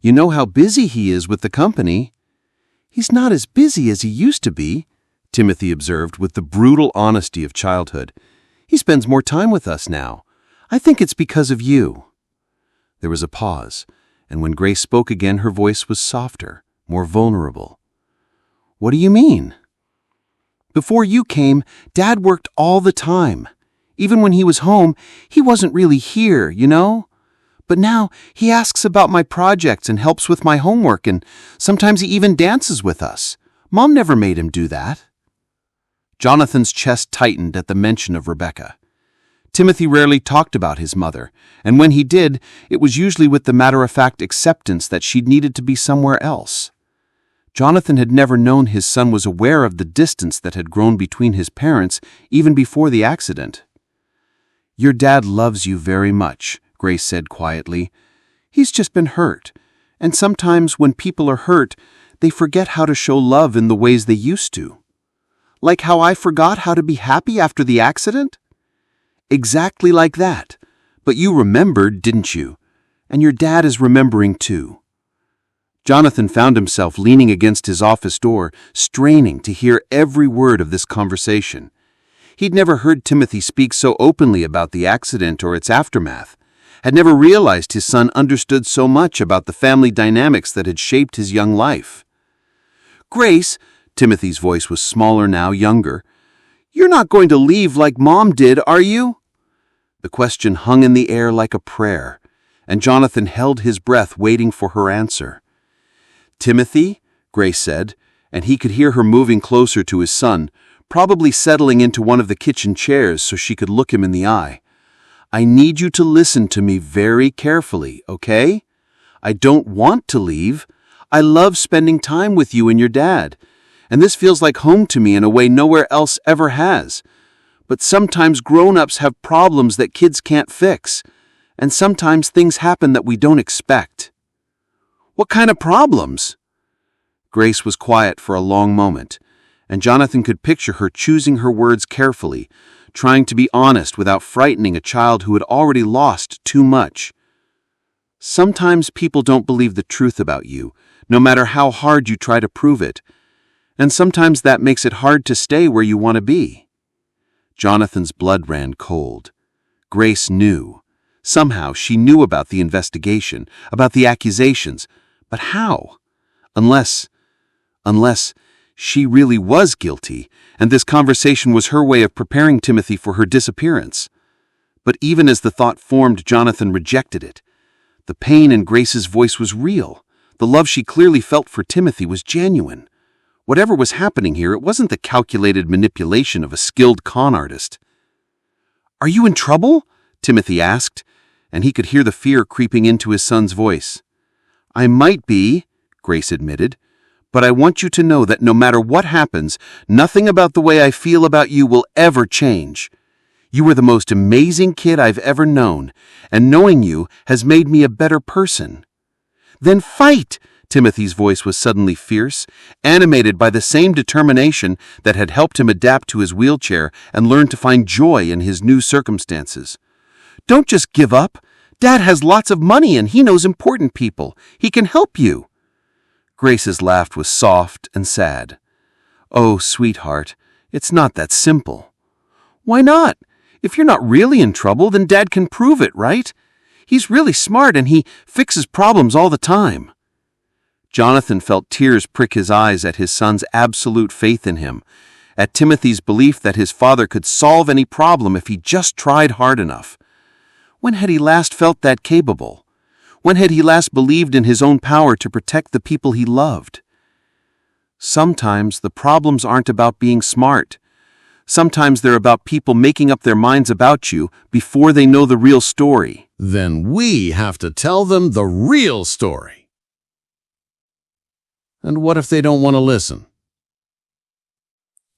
"You know how busy he is with the company." "He's not as busy as he used to be," Timothy observed with the brutal honesty of childhood. "He spends more time with us now. I think it's because of you." There was a pause, and when Grace spoke again, her voice was softer, more vulnerable. "What do you mean?" "Before you came, Dad worked all the time. Even when he was home, he wasn't really here, you know? But now he asks about my projects and helps with my homework, and sometimes he even dances with us. Mom never made him do that." Jonathan's chest tightened at the mention of Rebecca. Timothy rarely talked about his mother, and when he did, it was usually with the matter-of-fact acceptance that she'd needed to be somewhere else. Jonathan had never known his son was aware of the distance that had grown between his parents even before the accident. "Your dad loves you very much," Grace said quietly. "He's just been hurt, and sometimes when people are hurt, they forget how to show love in the ways they used to. Like how I forgot how to be happy after the accident?" "Exactly like that. But you remembered, didn't you? And your dad is remembering too." Jonathan found himself leaning against his office door, straining to hear every word of this conversation. He'd never heard Timothy speak so openly about the accident or its aftermath, had never realized his son understood so much about the family dynamics that had shaped his young life. "Grace," Timothy's voice was smaller now, younger, "you're not going to leave like Mom did, are you?" The question hung in the air like a prayer, and Jonathan held his breath waiting for her answer. "Timothy," Grace said, and he could hear her moving closer to his son, probably settling into one of the kitchen chairs so she could look him in the eye. "I need you to listen to me very carefully, okay? I don't want to leave. I love spending time with you and your dad, and this feels like home to me in a way nowhere else ever has. But sometimes grown-ups have problems that kids can't fix, and sometimes things happen that we don't expect." "What kind of problems?" Grace was quiet for a long moment, and Jonathan could picture her choosing her words carefully, trying to be honest without frightening a child who had already lost too much. "Sometimes people don't believe the truth about you, no matter how hard you try to prove it, and sometimes that makes it hard to stay where you want to be." Jonathan's blood ran cold. Grace knew. Somehow she knew about the investigation, about the accusations, but how? Unless she really was guilty, and this conversation was her way of preparing Timothy for her disappearance. But even as the thought formed, Jonathan rejected it. The pain in Grace's voice was real. The love she clearly felt for Timothy was genuine. Whatever was happening here, it wasn't the calculated manipulation of a skilled con artist. "Are you in trouble?" Timothy asked, and he could hear the fear creeping into his son's voice. "I might be," Grace admitted, "but I want you to know that no matter what happens, nothing about the way I feel about you will ever change. You are the most amazing kid I've ever known, and knowing you has made me a better person." "Then fight!" Timothy's voice was suddenly fierce, animated by the same determination that had helped him adapt to his wheelchair and learn to find joy in his new circumstances. "Don't just give up. Dad has lots of money and he knows important people. He can help you." Grace's laugh was soft and sad. "Oh, sweetheart, it's not that simple." "Why not? If you're not really in trouble, then Dad can prove it, right? He's really smart and he fixes problems all the time." Jonathan felt tears prick his eyes at his son's absolute faith in him, at Timothy's belief that his father could solve any problem if he just tried hard enough. When had he last felt that capable? When had he last believed in his own power to protect the people he loved? Sometimes the problems aren't about being smart. Sometimes they're about people making up their minds about you before they know the real story. Then we have to tell them the real story. And what if they don't want to listen?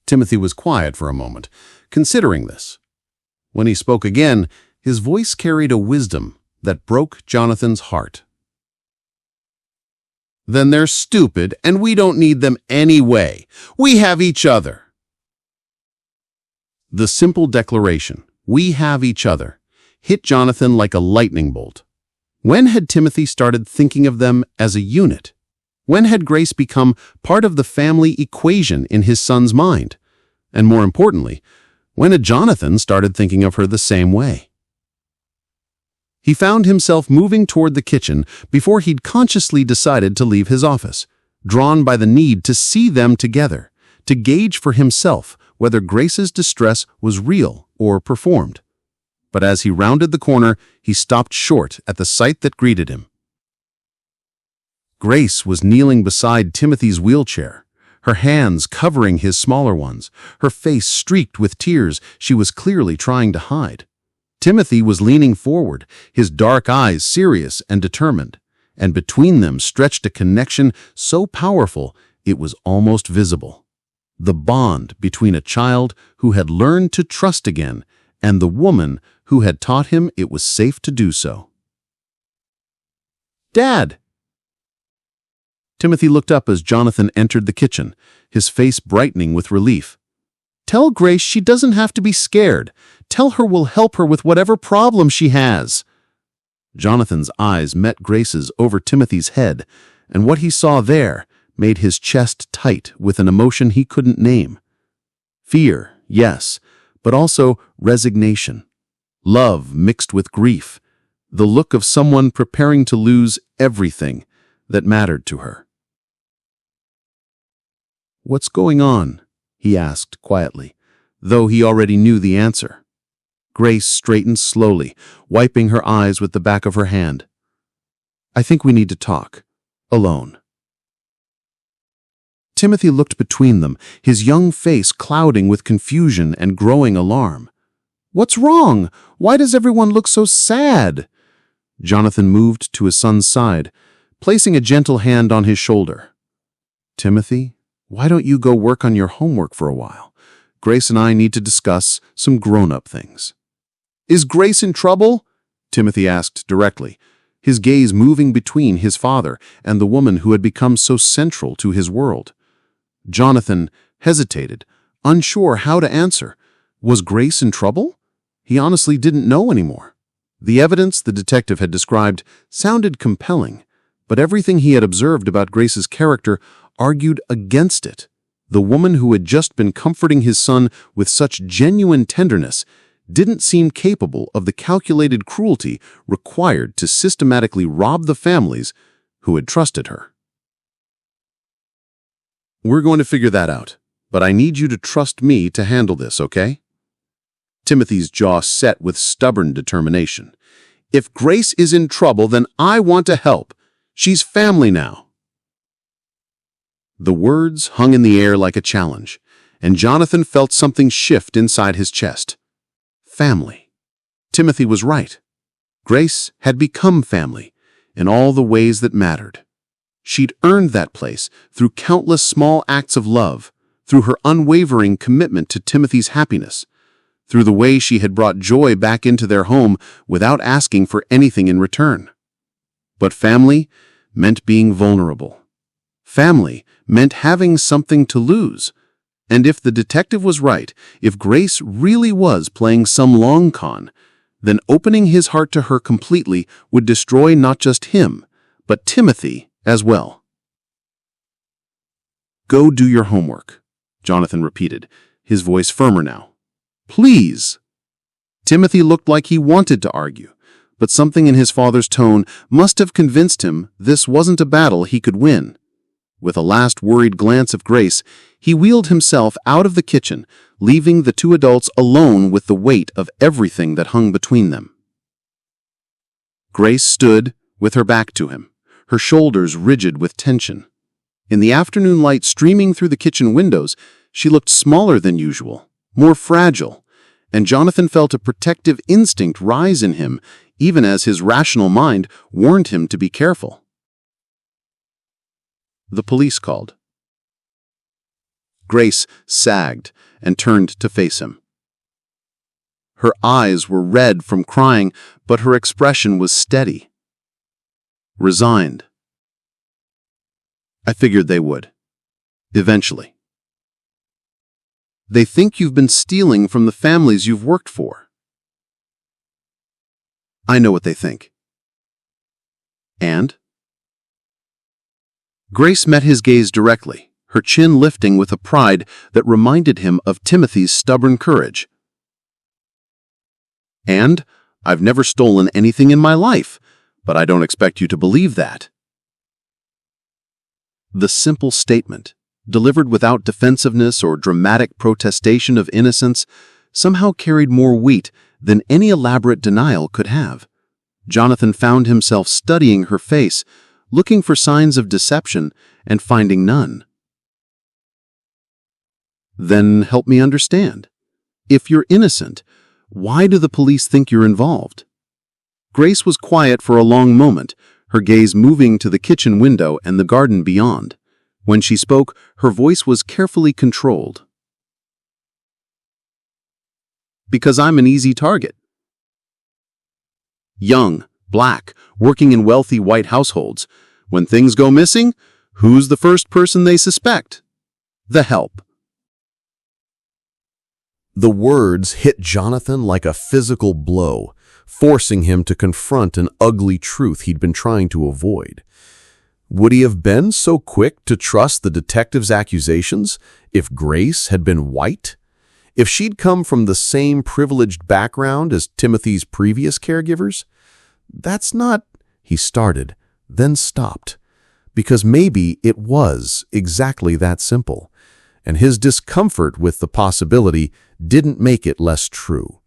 Timothy was quiet for a moment, considering this. When he spoke again, his voice carried a wisdom that broke Jonathan's heart. "Then they're stupid, and we don't need them anyway. We have each other." The simple declaration, "we have each other," hit Jonathan like a lightning bolt. When had Timothy started thinking of them as a unit? When had Grace become part of the family equation in his son's mind? And more importantly, when had Jonathan started thinking of her the same way? He found himself moving toward the kitchen before he'd consciously decided to leave his office, drawn by the need to see them together, to gauge for himself whether Grace's distress was real or performed. But as he rounded the corner, he stopped short at the sight that greeted him. Grace was kneeling beside Timothy's wheelchair, her hands covering his smaller ones, her face streaked with tears she was clearly trying to hide. Timothy was leaning forward, his dark eyes serious and determined, and between them stretched a connection so powerful it was almost visible. The bond between a child who had learned to trust again and the woman who had taught him it was safe to do so. "Dad!" Timothy looked up as Jonathan entered the kitchen, his face brightening with relief. "Tell Grace she doesn't have to be scared. Tell her we'll help her with whatever problem she has." Jonathan's eyes met Grace's over Timothy's head, and what he saw there made his chest tight with an emotion he couldn't name. Fear, yes, but also resignation. Love mixed with grief. The look of someone preparing to lose everything that mattered to her. "What's going on?" he asked quietly, though he already knew the answer. Grace straightened slowly, wiping her eyes with the back of her hand. "I think we need to talk. Alone." Timothy looked between them, his young face clouding with confusion and growing alarm. "What's wrong? Why does everyone look so sad?" Jonathan moved to his son's side, placing a gentle hand on his shoulder. "Timothy, why don't you go work on your homework for a while? Grace and I need to discuss some grown-up things." "Is Grace in trouble?" Timothy asked directly, his gaze moving between his father and the woman who had become so central to his world. Jonathan hesitated, unsure how to answer. Was Grace in trouble? He honestly didn't know anymore. The evidence the detective had described sounded compelling, but everything he had observed about Grace's character argued against it. The woman who had just been comforting his son with such genuine tenderness didn't seem capable of the calculated cruelty required to systematically rob the families who had trusted her. "We're going to figure that out, but I need you to trust me to handle this, okay?" Timothy's jaw set with stubborn determination. "If Grace is in trouble, then I want to help. She's family now." The words hung in the air like a challenge, and Jonathan felt something shift inside his chest. Family. Timothy was right. Grace had become family in all the ways that mattered. She'd earned that place through countless small acts of love, through her unwavering commitment to Timothy's happiness, through the way she had brought joy back into their home without asking for anything in return. But family meant being vulnerable. Family meant having something to lose. And if the detective was right, if Grace really was playing some long con, then opening his heart to her completely would destroy not just him, but Timothy as well. "Go do your homework," Jonathan repeated, his voice firmer now. "Please." Timothy looked like he wanted to argue, but something in his father's tone must have convinced him this wasn't a battle he could win. With a last worried glance of Grace, he wheeled himself out of the kitchen, leaving the two adults alone with the weight of everything that hung between them. Grace stood with her back to him, her shoulders rigid with tension. In the afternoon light streaming through the kitchen windows, she looked smaller than usual, more fragile, and Jonathan felt a protective instinct rise in him, even as his rational mind warned him to be careful. The police called. Grace sagged and turned to face him. Her eyes were red from crying, but her expression was steady. Resigned. "I figured they would. Eventually. They think you've been stealing from the families you've worked for." "I know what they think." "And?" Grace met his gaze directly, her chin lifting with a pride that reminded him of Timothy's stubborn courage. "And I've never stolen anything in my life, but I don't expect you to believe that." The simple statement, delivered without defensiveness or dramatic protestation of innocence, somehow carried more weight than any elaborate denial could have. Jonathan found himself studying her face, looking for signs of deception and finding none. "Then help me understand. If you're innocent, why do the police think you're involved?" Grace was quiet for a long moment, her gaze moving to the kitchen window and the garden beyond. When she spoke, her voice was carefully controlled. "Because I'm an easy target. Young, black, working in wealthy white households. When things go missing, who's the first person they suspect? The help." The words hit Jonathan like a physical blow, forcing him to confront an ugly truth he'd been trying to avoid. Would he have been so quick to trust the detective's accusations if Grace had been white? If she'd come from the same privileged background as Timothy's previous caregivers? "That's not," he started, then stopped, because maybe it was exactly that simple, and his discomfort with the possibility didn't make it less true.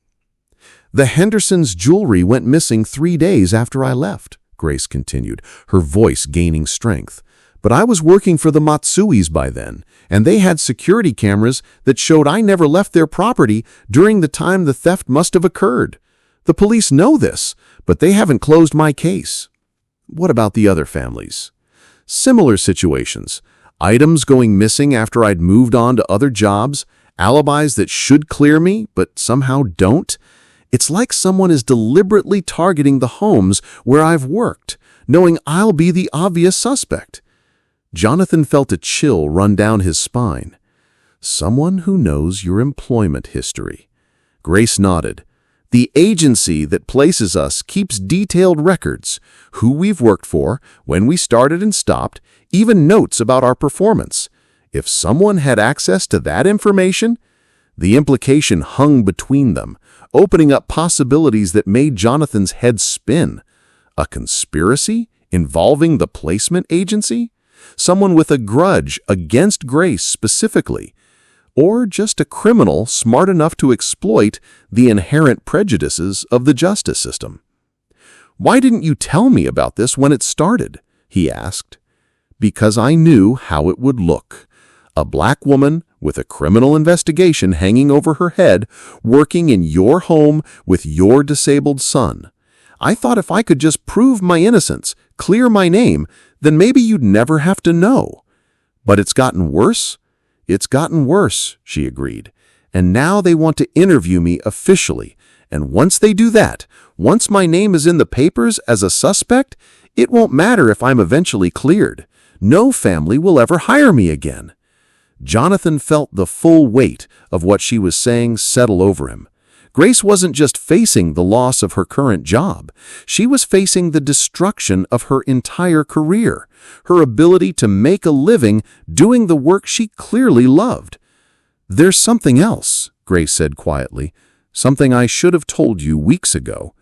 "The Hendersons' jewelry went missing 3 days after I left," Grace continued, her voice gaining strength. "But I was working for the Matsuis by then, and they had security cameras that showed I never left their property during the time the theft must have occurred. The police know this, but they haven't closed my case." "What about the other families?" "Similar situations. Items going missing after I'd moved on to other jobs, alibis that should clear me, but somehow don't. It's like someone is deliberately targeting the homes where I've worked, knowing I'll be the obvious suspect." Jonathan felt a chill run down his spine. "Someone who knows your employment history." Grace nodded. "The agency that places us keeps detailed records, who we've worked for, when we started and stopped, even notes about our performance. If someone had access to that information..." The implication hung between them, opening up possibilities that made Jonathan's head spin. A conspiracy involving the placement agency? Someone with a grudge against Grace specifically? or just a criminal smart enough to exploit the inherent prejudices of the justice system. "Why didn't you tell me about this when it started?" he asked. "Because I knew how it would look. A black woman with a criminal investigation hanging over her head, working in your home with your disabled son. I thought if I could just prove my innocence, clear my name, then maybe you'd never have to know. But it's gotten worse." "It's gotten worse," she agreed. "And now they want to interview me officially. And once they do that, once my name is in the papers as a suspect, it won't matter if I'm eventually cleared. No family will ever hire me again." Jonathan felt the full weight of what she was saying settle over him. Grace wasn't just facing the loss of her current job. She was facing the destruction of her entire career, her ability to make a living doing the work she clearly loved. "There's something else," Grace said quietly, "something I should have told you weeks ago."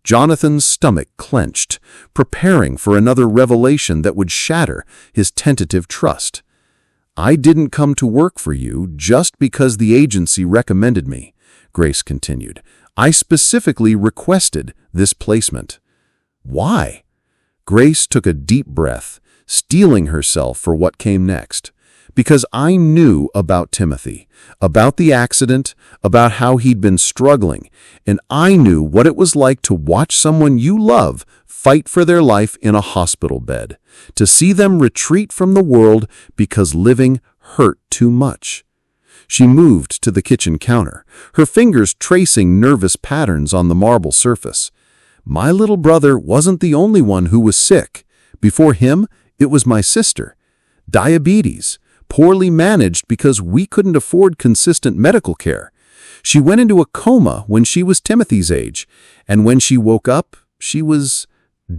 Jonathan's stomach clenched, preparing for another revelation that would shatter his tentative trust. "I didn't come to work for you just because the agency recommended me," Grace continued. "I specifically requested this placement." "Why?" Grace took a deep breath, steeling herself for what came next. "Because I knew about Timothy, about the accident, about how he'd been struggling, and I knew what it was like to watch someone you love fight for their life in a hospital bed, to see them retreat from the world because living hurt too much." She moved to the kitchen counter, her fingers tracing nervous patterns on the marble surface. "My little brother wasn't the only one who was sick. Before him, it was my sister. Diabetes, poorly managed because we couldn't afford consistent medical care. She went into a coma when she was Timothy's age, and when she woke up, she was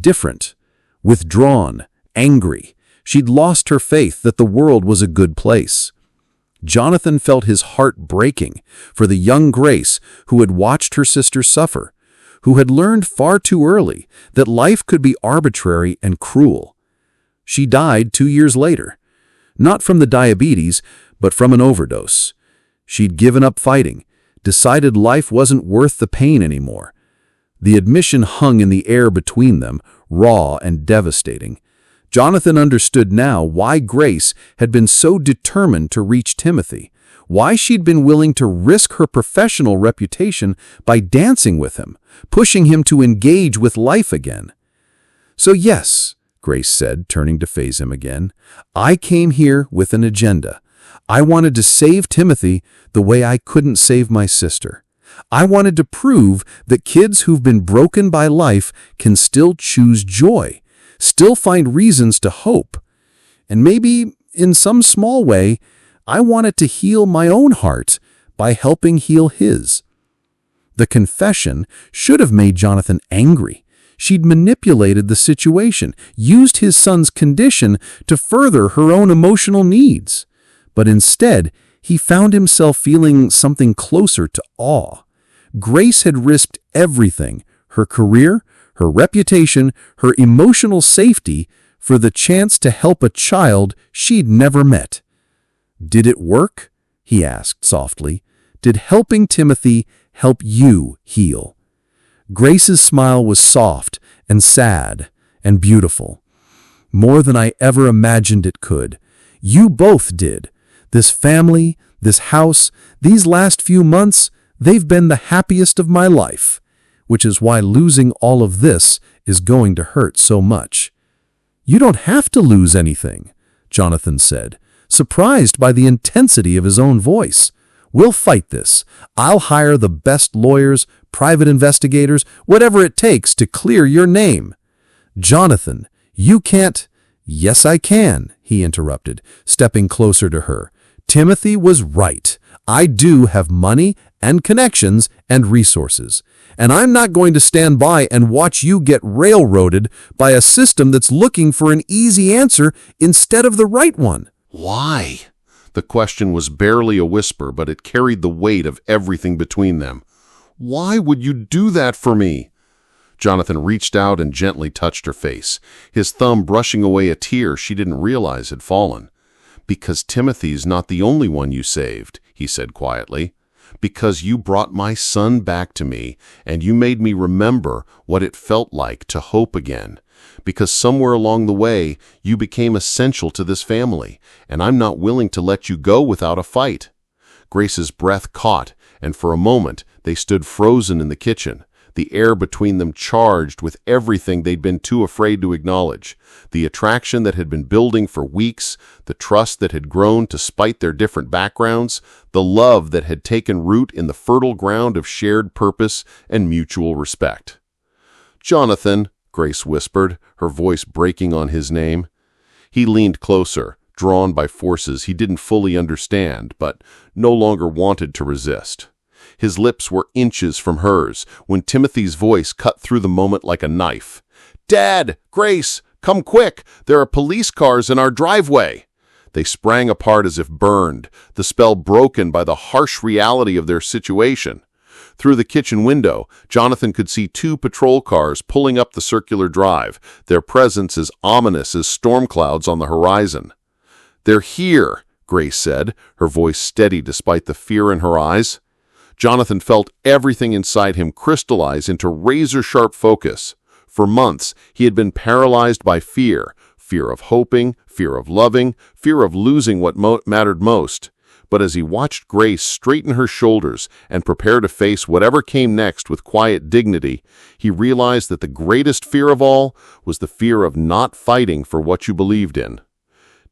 different, withdrawn, angry. She'd lost her faith that the world was a good place." Jonathan felt his heart breaking for the young Grace who had watched her sister suffer, who had learned far too early that life could be arbitrary and cruel. She died 2 years later, not from the diabetes, but from an overdose. She'd given up fighting, decided life wasn't worth the pain anymore. The admission hung in the air between them, raw and devastating. Jonathan understood now why Grace had been so determined to reach Timothy, why she'd been willing to risk her professional reputation by dancing with him, pushing him to engage with life again. "So yes," Grace said, turning to face him again, "I came here with an agenda. I wanted to save Timothy the way I couldn't save my sister. I wanted to prove that kids who've been broken by life can still choose joy, still find reasons to hope. And maybe, in some small way, I wanted to heal my own heart by helping heal his." The confession should have made Jonathan angry. She'd manipulated the situation, used his son's condition to further her own emotional needs. But instead, he found himself feeling something closer to awe. Grace had risked everything, her career, her reputation, her emotional safety, for the chance to help a child she'd never met. "Did it work?" he asked softly. "Did helping Timothy help you heal?" Grace's smile was soft and sad and beautiful. "More than I ever imagined it could. You both did. This family, this house, these last few months, they've been the happiest of my life, which is why losing all of this is going to hurt so much." "You don't have to lose anything," Jonathan said, surprised by the intensity of his own voice. "We'll fight this. I'll hire the best lawyers, private investigators, whatever it takes to clear your name." "Jonathan, you can't—" "Yes, I can," he interrupted, stepping closer to her. "Timothy was right. I do have money and connections and resources. And I'm not going to stand by and watch you get railroaded by a system that's looking for an easy answer instead of the right one." Why? The question was barely a whisper, but it carried the weight of everything between them. Why would you do that for me? Jonathan reached out and gently touched her face, his thumb brushing away a tear she didn't realize had fallen. "Because Timothy's not the only one you saved," he said quietly. "Because you brought my son back to me, and you made me remember what it felt like to hope again. Because somewhere along the way, you became essential to this family, and I'm not willing to let you go without a fight." Grace's breath caught, and for a moment they stood frozen in the kitchen, the air between them charged with everything they'd been too afraid to acknowledge. The attraction that had been building for weeks, the trust that had grown despite their different backgrounds, the love that had taken root in the fertile ground of shared purpose and mutual respect. "Jonathan," Grace whispered, her voice breaking on his name. He leaned closer, drawn by forces he didn't fully understand, but no longer wanted to resist. His lips were inches from hers when Timothy's voice cut through the moment like a knife. "Dad! Grace! Come quick! There are police cars in our driveway!" They sprang apart as if burned, the spell broken by the harsh reality of their situation. Through the kitchen window, Jonathan could see 2 patrol cars pulling up the circular drive, their presence as ominous as storm clouds on the horizon. "They're here," Grace said, her voice steady despite the fear in her eyes. Jonathan felt everything inside him crystallize into razor-sharp focus. For months, he had been paralyzed by fear, fear of hoping, fear of loving, fear of losing what mattered most. But as he watched Grace straighten her shoulders and prepare to face whatever came next with quiet dignity, he realized that the greatest fear of all was the fear of not fighting for what you believed in.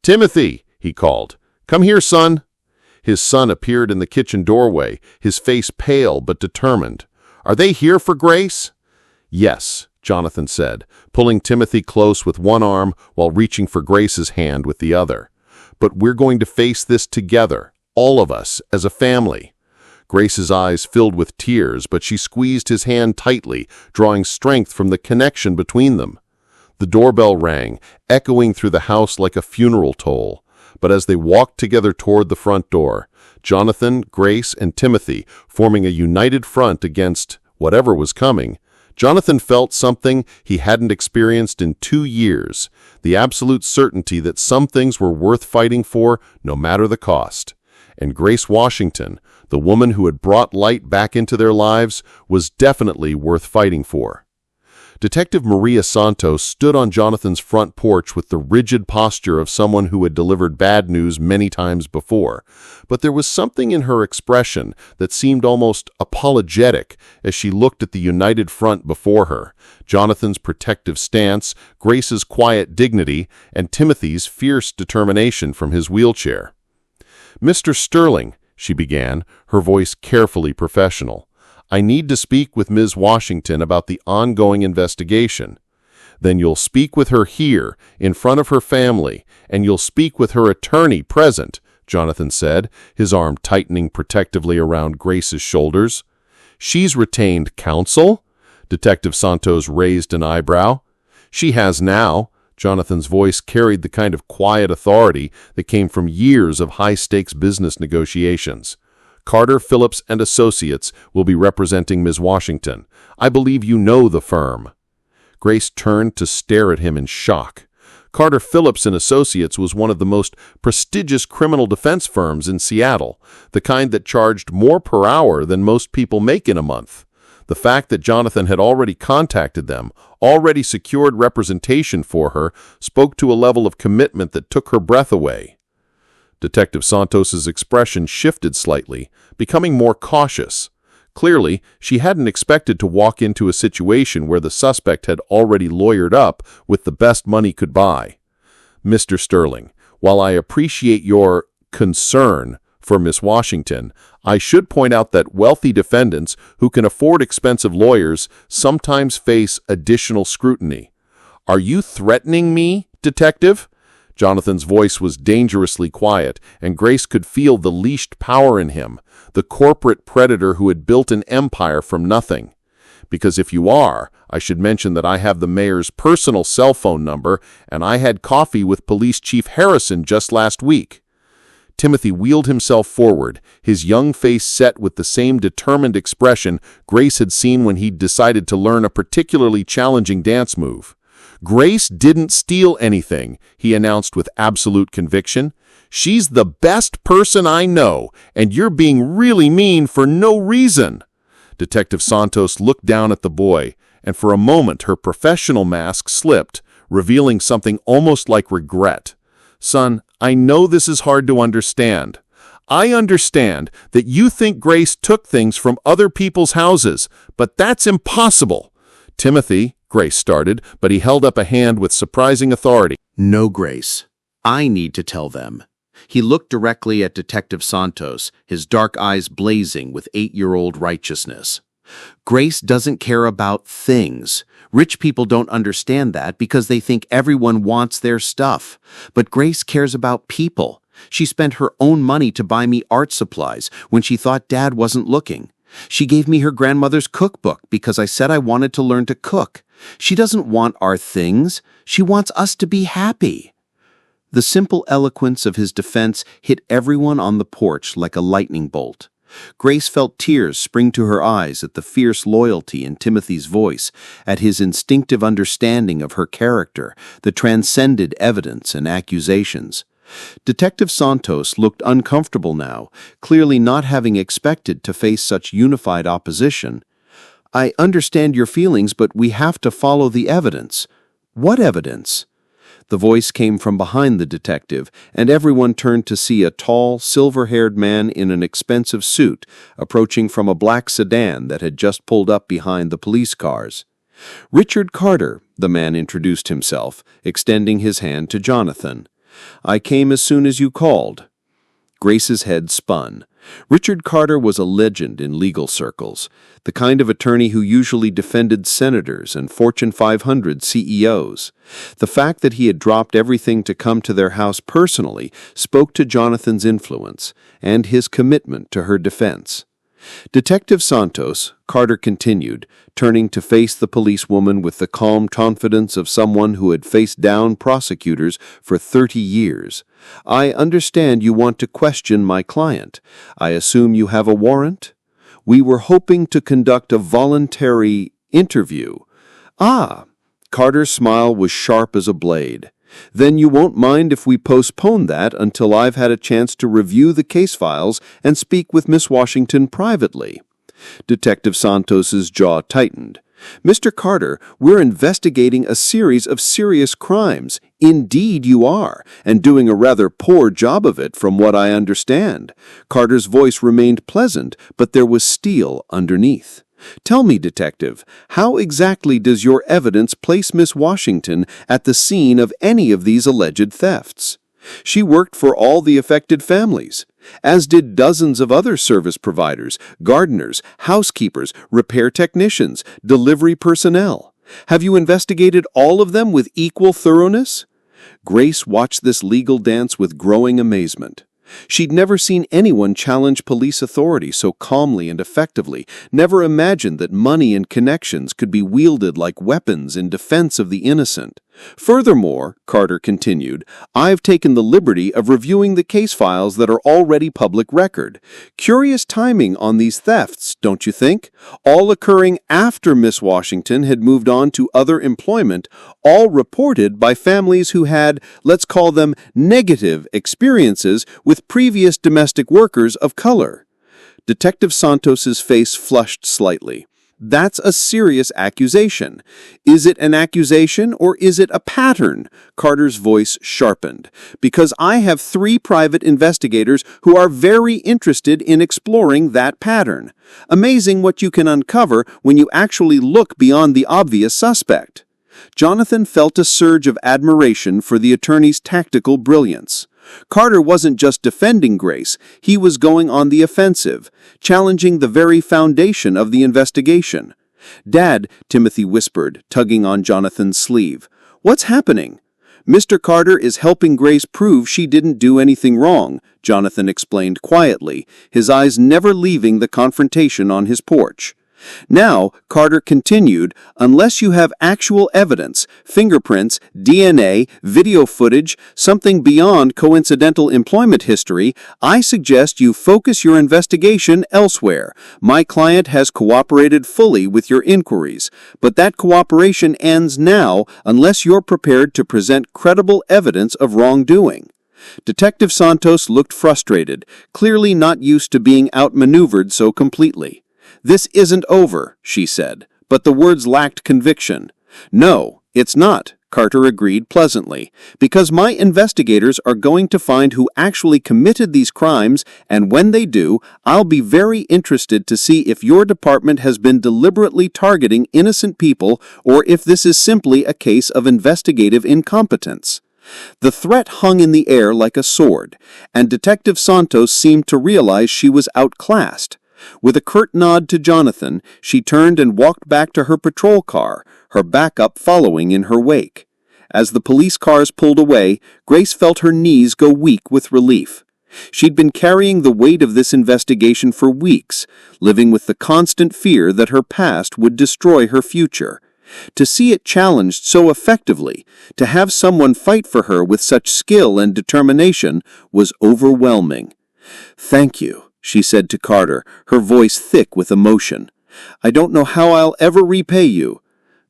"Timothy," he called. "Come here, son." His son appeared in the kitchen doorway, his face pale but determined. "Are they here for Grace?" "Yes," Jonathan said, pulling Timothy close with one arm while reaching for Grace's hand with the other. "But we're going to face this together, all of us, as a family." Grace's eyes filled with tears, but she squeezed his hand tightly, drawing strength from the connection between them. The doorbell rang, echoing through the house like a funeral toll. But as they walked together toward the front door, Jonathan, Grace, and Timothy forming a united front against whatever was coming, Jonathan felt something he hadn't experienced in 2 years, the absolute certainty that some things were worth fighting for no matter the cost. And Grace Washington, the woman who had brought light back into their lives, was definitely worth fighting for. Detective Maria Santos stood on Jonathan's front porch with the rigid posture of someone who had delivered bad news many times before, but there was something in her expression that seemed almost apologetic as she looked at the united front before her, Jonathan's protective stance, Grace's quiet dignity, and Timothy's fierce determination from his wheelchair. "Mr. Sterling," she began, her voice carefully professional, "I need to speak with Ms. Washington about the ongoing investigation." "Then you'll speak with her here, in front of her family, and you'll speak with her attorney present," Jonathan said, his arm tightening protectively around Grace's shoulders. "She's retained counsel?" Detective Santos raised an eyebrow. "She has now." Jonathan's voice carried the kind of quiet authority that came from years of high-stakes business negotiations. "Carter, Phillips and Associates will be representing Ms. Washington. I believe you know the firm." Grace turned to stare at him in shock. Carter, Phillips and Associates was one of the most prestigious criminal defense firms in Seattle, the kind that charged more per hour than most people make in a month. The fact that Jonathan had already contacted them, already secured representation for her, spoke to a level of commitment that took her breath away. Detective Santos's expression shifted slightly, becoming more cautious. Clearly, she hadn't expected to walk into a situation where the suspect had already lawyered up with the best money could buy. "Mr. Sterling, while I appreciate your concern for Miss Washington, I should point out that wealthy defendants who can afford expensive lawyers sometimes face additional scrutiny." "Are you threatening me, Detective?" Jonathan's voice was dangerously quiet, and Grace could feel the leashed power in him, the corporate predator who had built an empire from nothing. "Because if you are, I should mention that I have the mayor's personal cell phone number, and I had coffee with Police Chief Harrison just last week." Timothy wheeled himself forward, his young face set with the same determined expression Grace had seen when he'd decided to learn a particularly challenging dance move. "Grace didn't steal anything," he announced with absolute conviction. "She's the best person I know, and you're being really mean for no reason." Detective Santos looked down at the boy, and for a moment her professional mask slipped, revealing something almost like regret. "Son, I know this is hard to understand. I understand that you think Grace took things from other people's houses, but that's impossible." "Timothy," Grace started, but he held up a hand with surprising authority. "No, Grace. I need to tell them." He looked directly at Detective Santos, his dark eyes blazing with 8-year-old righteousness. "Grace doesn't care about things. Rich people don't understand that because they think everyone wants their stuff. But Grace cares about people. She spent her own money to buy me art supplies when she thought Dad wasn't looking. She gave me her grandmother's cookbook because I said I wanted to learn to cook. She doesn't want our things. She wants us to be happy." The simple eloquence of his defense hit everyone on the porch like a lightning bolt. Grace felt tears spring to her eyes at the fierce loyalty in Timothy's voice, at his instinctive understanding of her character that transcended evidence and accusations. Detective Santos looked uncomfortable now, clearly not having expected to face such unified opposition. "I understand your feelings, but we have to follow the evidence." "What evidence?" The voice came from behind the detective, and everyone turned to see a tall, silver-haired man in an expensive suit approaching from a black sedan that had just pulled up behind the police cars. "Richard Carter," the man introduced himself, extending his hand to Jonathan. "I came as soon as you called." Grace's head spun. Richard Carter was a legend in legal circles, the kind of attorney who usually defended senators and Fortune 500 CEOs. The fact that he had dropped everything to come to their house personally spoke to Jonathan's influence and his commitment to her defense. "Detective Santos," Carter continued, turning to face the policewoman with the calm confidence of someone who had faced down prosecutors for 30 years. "I understand you want to question my client. I assume you have a warrant? We were hoping to conduct a voluntary interview." "Ah!" Carter's smile was sharp as a blade. "Then you won't mind if we postpone that until I've had a chance to review the case files and speak with Miss Washington privately." Detective Santos's jaw tightened. "Mr. Carter, we're investigating a series of serious crimes. Indeed you are, and doing a rather poor job of it from what I understand." Carter's voice remained pleasant, but there was steel underneath. "Tell me, Detective, how exactly does your evidence place Miss Washington at the scene of any of these alleged thefts?" "She worked for all the affected families, as did dozens of other service providers, gardeners, housekeepers, repair technicians, delivery personnel. Have you investigated all of them with equal thoroughness?" Grace watched this legal dance with growing amazement. She'd never seen anyone challenge police authority so calmly and effectively, never imagined that money and connections could be wielded like weapons in defense of the innocent. "Furthermore," Carter continued, "I've taken the liberty of reviewing the case files that are already public record. Curious timing on these thefts, don't you think? All occurring after Miss Washington had moved on to other employment, all reported by families who had, let's call them, negative experiences with previous domestic workers of color." Detective Santos's face flushed slightly. "That's a serious accusation. Is it an accusation or is it a pattern?" Carter's voice sharpened. "Because I have 3 private investigators who are very interested in exploring that pattern. Amazing what you can uncover when you actually look beyond the obvious suspect." Jonathan felt a surge of admiration for the attorney's tactical brilliance. Carter wasn't just defending Grace, he was going on the offensive, challenging the very foundation of the investigation. "Dad," Timothy whispered, tugging on Jonathan's sleeve. "What's happening?" "Mr. Carter is helping Grace prove she didn't do anything wrong," Jonathan explained quietly, his eyes never leaving the confrontation on his porch. Now, Carter continued, unless you have actual evidence, fingerprints, DNA, video footage, something beyond coincidental employment history, I suggest you focus your investigation elsewhere. My client has cooperated fully with your inquiries, but that cooperation ends now unless you're prepared to present credible evidence of wrongdoing. Detective Santos looked frustrated, clearly not used to being outmaneuvered so completely. This isn't over, she said, but the words lacked conviction. No, it's not, Carter agreed pleasantly, because my investigators are going to find who actually committed these crimes, and when they do, I'll be very interested to see if your department has been deliberately targeting innocent people or if this is simply a case of investigative incompetence. The threat hung in the air like a sword, and Detective Santos seemed to realize she was outclassed. With a curt nod to Jonathan, she turned and walked back to her patrol car, her backup following in her wake. As the police cars pulled away, Grace felt her knees go weak with relief. She'd been carrying the weight of this investigation for weeks, living with the constant fear that her past would destroy her future. To see it challenged so effectively, to have someone fight for her with such skill and determination, was overwhelming. "Thank you," she said to Carter, her voice thick with emotion. "I don't know how I'll ever repay you."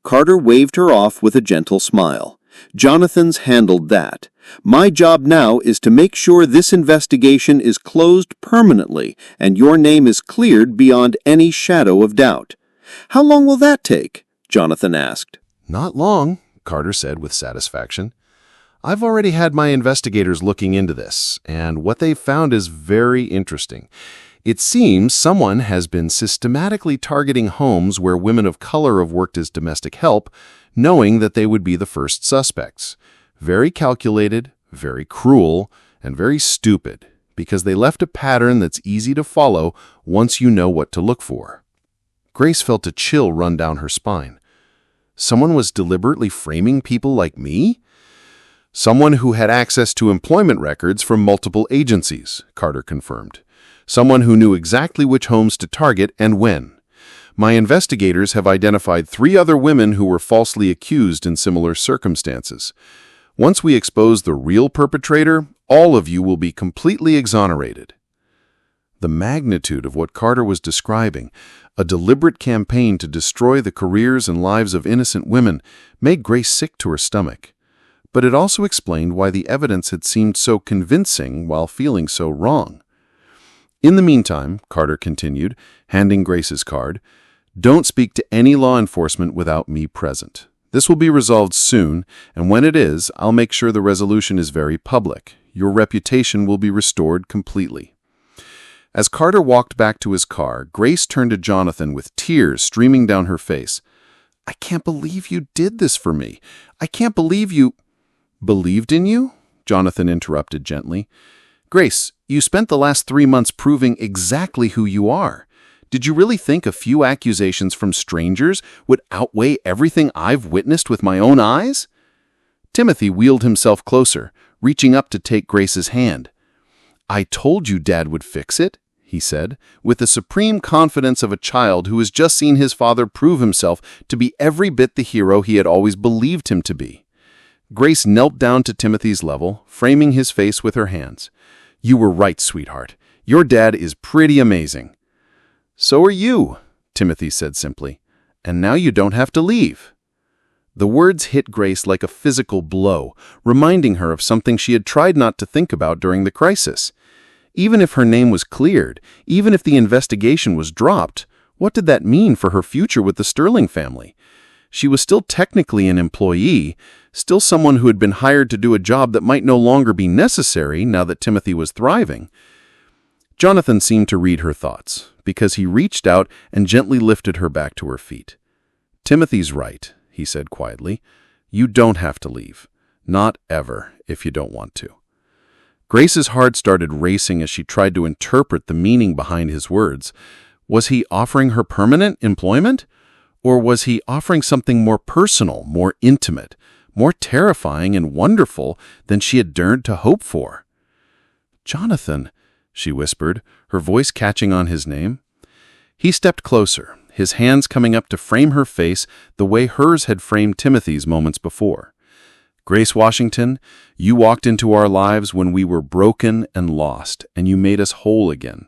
Carter waved her off with a gentle smile. "Jonathan's handled that. My job now is to make sure this investigation is closed permanently and your name is cleared beyond any shadow of doubt." "How long will that take?" Jonathan asked. "Not long," Carter said with satisfaction. "I've already had my investigators looking into this, and what they've found is very interesting. It seems someone has been systematically targeting homes where women of color have worked as domestic help, knowing that they would be the first suspects. Very calculated, very cruel, and very stupid, because they left a pattern that's easy to follow once you know what to look for." Grace felt a chill run down her spine. Someone was deliberately framing people like me? "Someone who had access to employment records from multiple agencies," Carter confirmed. "Someone who knew exactly which homes to target and when. My investigators have identified 3 other women who were falsely accused in similar circumstances. Once we expose the real perpetrator, all of you will be completely exonerated." The magnitude of what Carter was describing, a deliberate campaign to destroy the careers and lives of innocent women, made Grace sick to her stomach. But it also explained why the evidence had seemed so convincing while feeling so wrong. "In the meantime," Carter continued, handing Grace his card, "don't speak to any law enforcement without me present. This will be resolved soon, and when it is, I'll make sure the resolution is very public. Your reputation will be restored completely." As Carter walked back to his car, Grace turned to Jonathan with tears streaming down her face. "I can't believe you did this for me. I can't believe you—" "Believed in you?" Jonathan interrupted gently. "Grace, you spent the last 3 months proving exactly who you are. Did you really think a few accusations from strangers would outweigh everything I've witnessed with my own eyes?" Timothy wheeled himself closer, reaching up to take Grace's hand. "I told you Dad would fix it," he said, with the supreme confidence of a child who has just seen his father prove himself to be every bit the hero he had always believed him to be. Grace knelt down to Timothy's level, framing his face with her hands. "You were right, sweetheart. Your dad is pretty amazing." "So are you," Timothy said simply. "And now you don't have to leave." The words hit Grace like a physical blow, reminding her of something she had tried not to think about during the crisis. Even if her name was cleared, even if the investigation was dropped, what did that mean for her future with the Sterling family? She was still technically an employee, still someone who had been hired to do a job that might no longer be necessary now that Timothy was thriving. Jonathan seemed to read her thoughts, because he reached out and gently lifted her back to her feet. "Timothy's right," he said quietly. "You don't have to leave. Not ever, if you don't want to." Grace's heart started racing as she tried to interpret the meaning behind his words. Was he offering her permanent employment? Or was he offering something more personal, more intimate, more terrifying and wonderful than she had dared to hope for? "Jonathan," she whispered, her voice catching on his name. He stepped closer, his hands coming up to frame her face the way hers had framed Timothy's moments before. Grace Washington, you walked into our lives when we were broken and lost, and you made us whole again.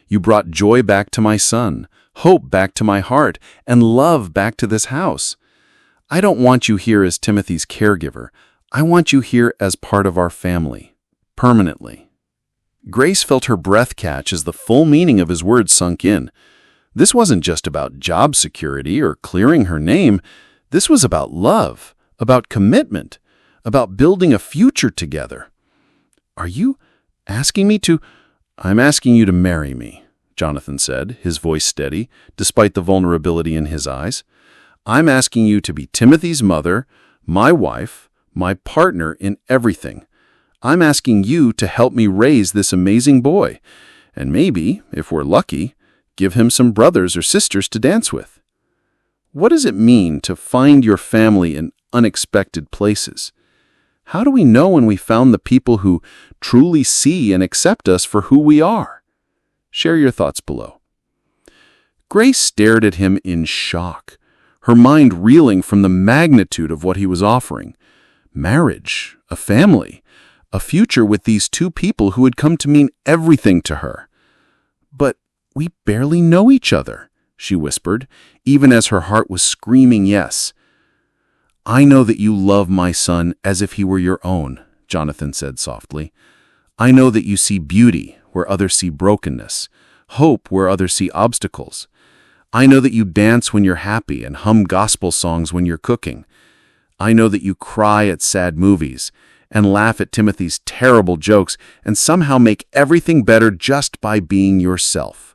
You brought joy back to my son, hope back to my heart, and love back to this house. I don't want you here as Timothy's caregiver. I want you here as part of our family, permanently. Grace felt her breath catch as the full meaning of his words sunk in. This wasn't just about job security or clearing her name. This was about love, about commitment, about building a future together. Are you asking me to? I'm asking you to marry me, Jonathan said, his voice steady, despite the vulnerability in his eyes. I'm asking you to be Timothy's mother, my wife, my partner in everything. I'm asking you to help me raise this amazing boy, and maybe, if we're lucky, give him some brothers or sisters to dance with. What does it mean to find your family in unexpected places? How do we know when we found the people who truly see and accept us for who we are? Share your thoughts below. Grace stared at him in shock, her mind reeling from the magnitude of what he was offering. Marriage, a family, a future with these two people who had come to mean everything to her. But we barely know each other, she whispered, even as her heart was screaming yes. I know that you love my son as if he were your own, Jonathan said softly. I know that you see beauty where others see brokenness, hope where others see obstacles. I know that you dance when you're happy and hum gospel songs when you're cooking. I know that you cry at sad movies and laugh at Timothy's terrible jokes and somehow make everything better just by being yourself.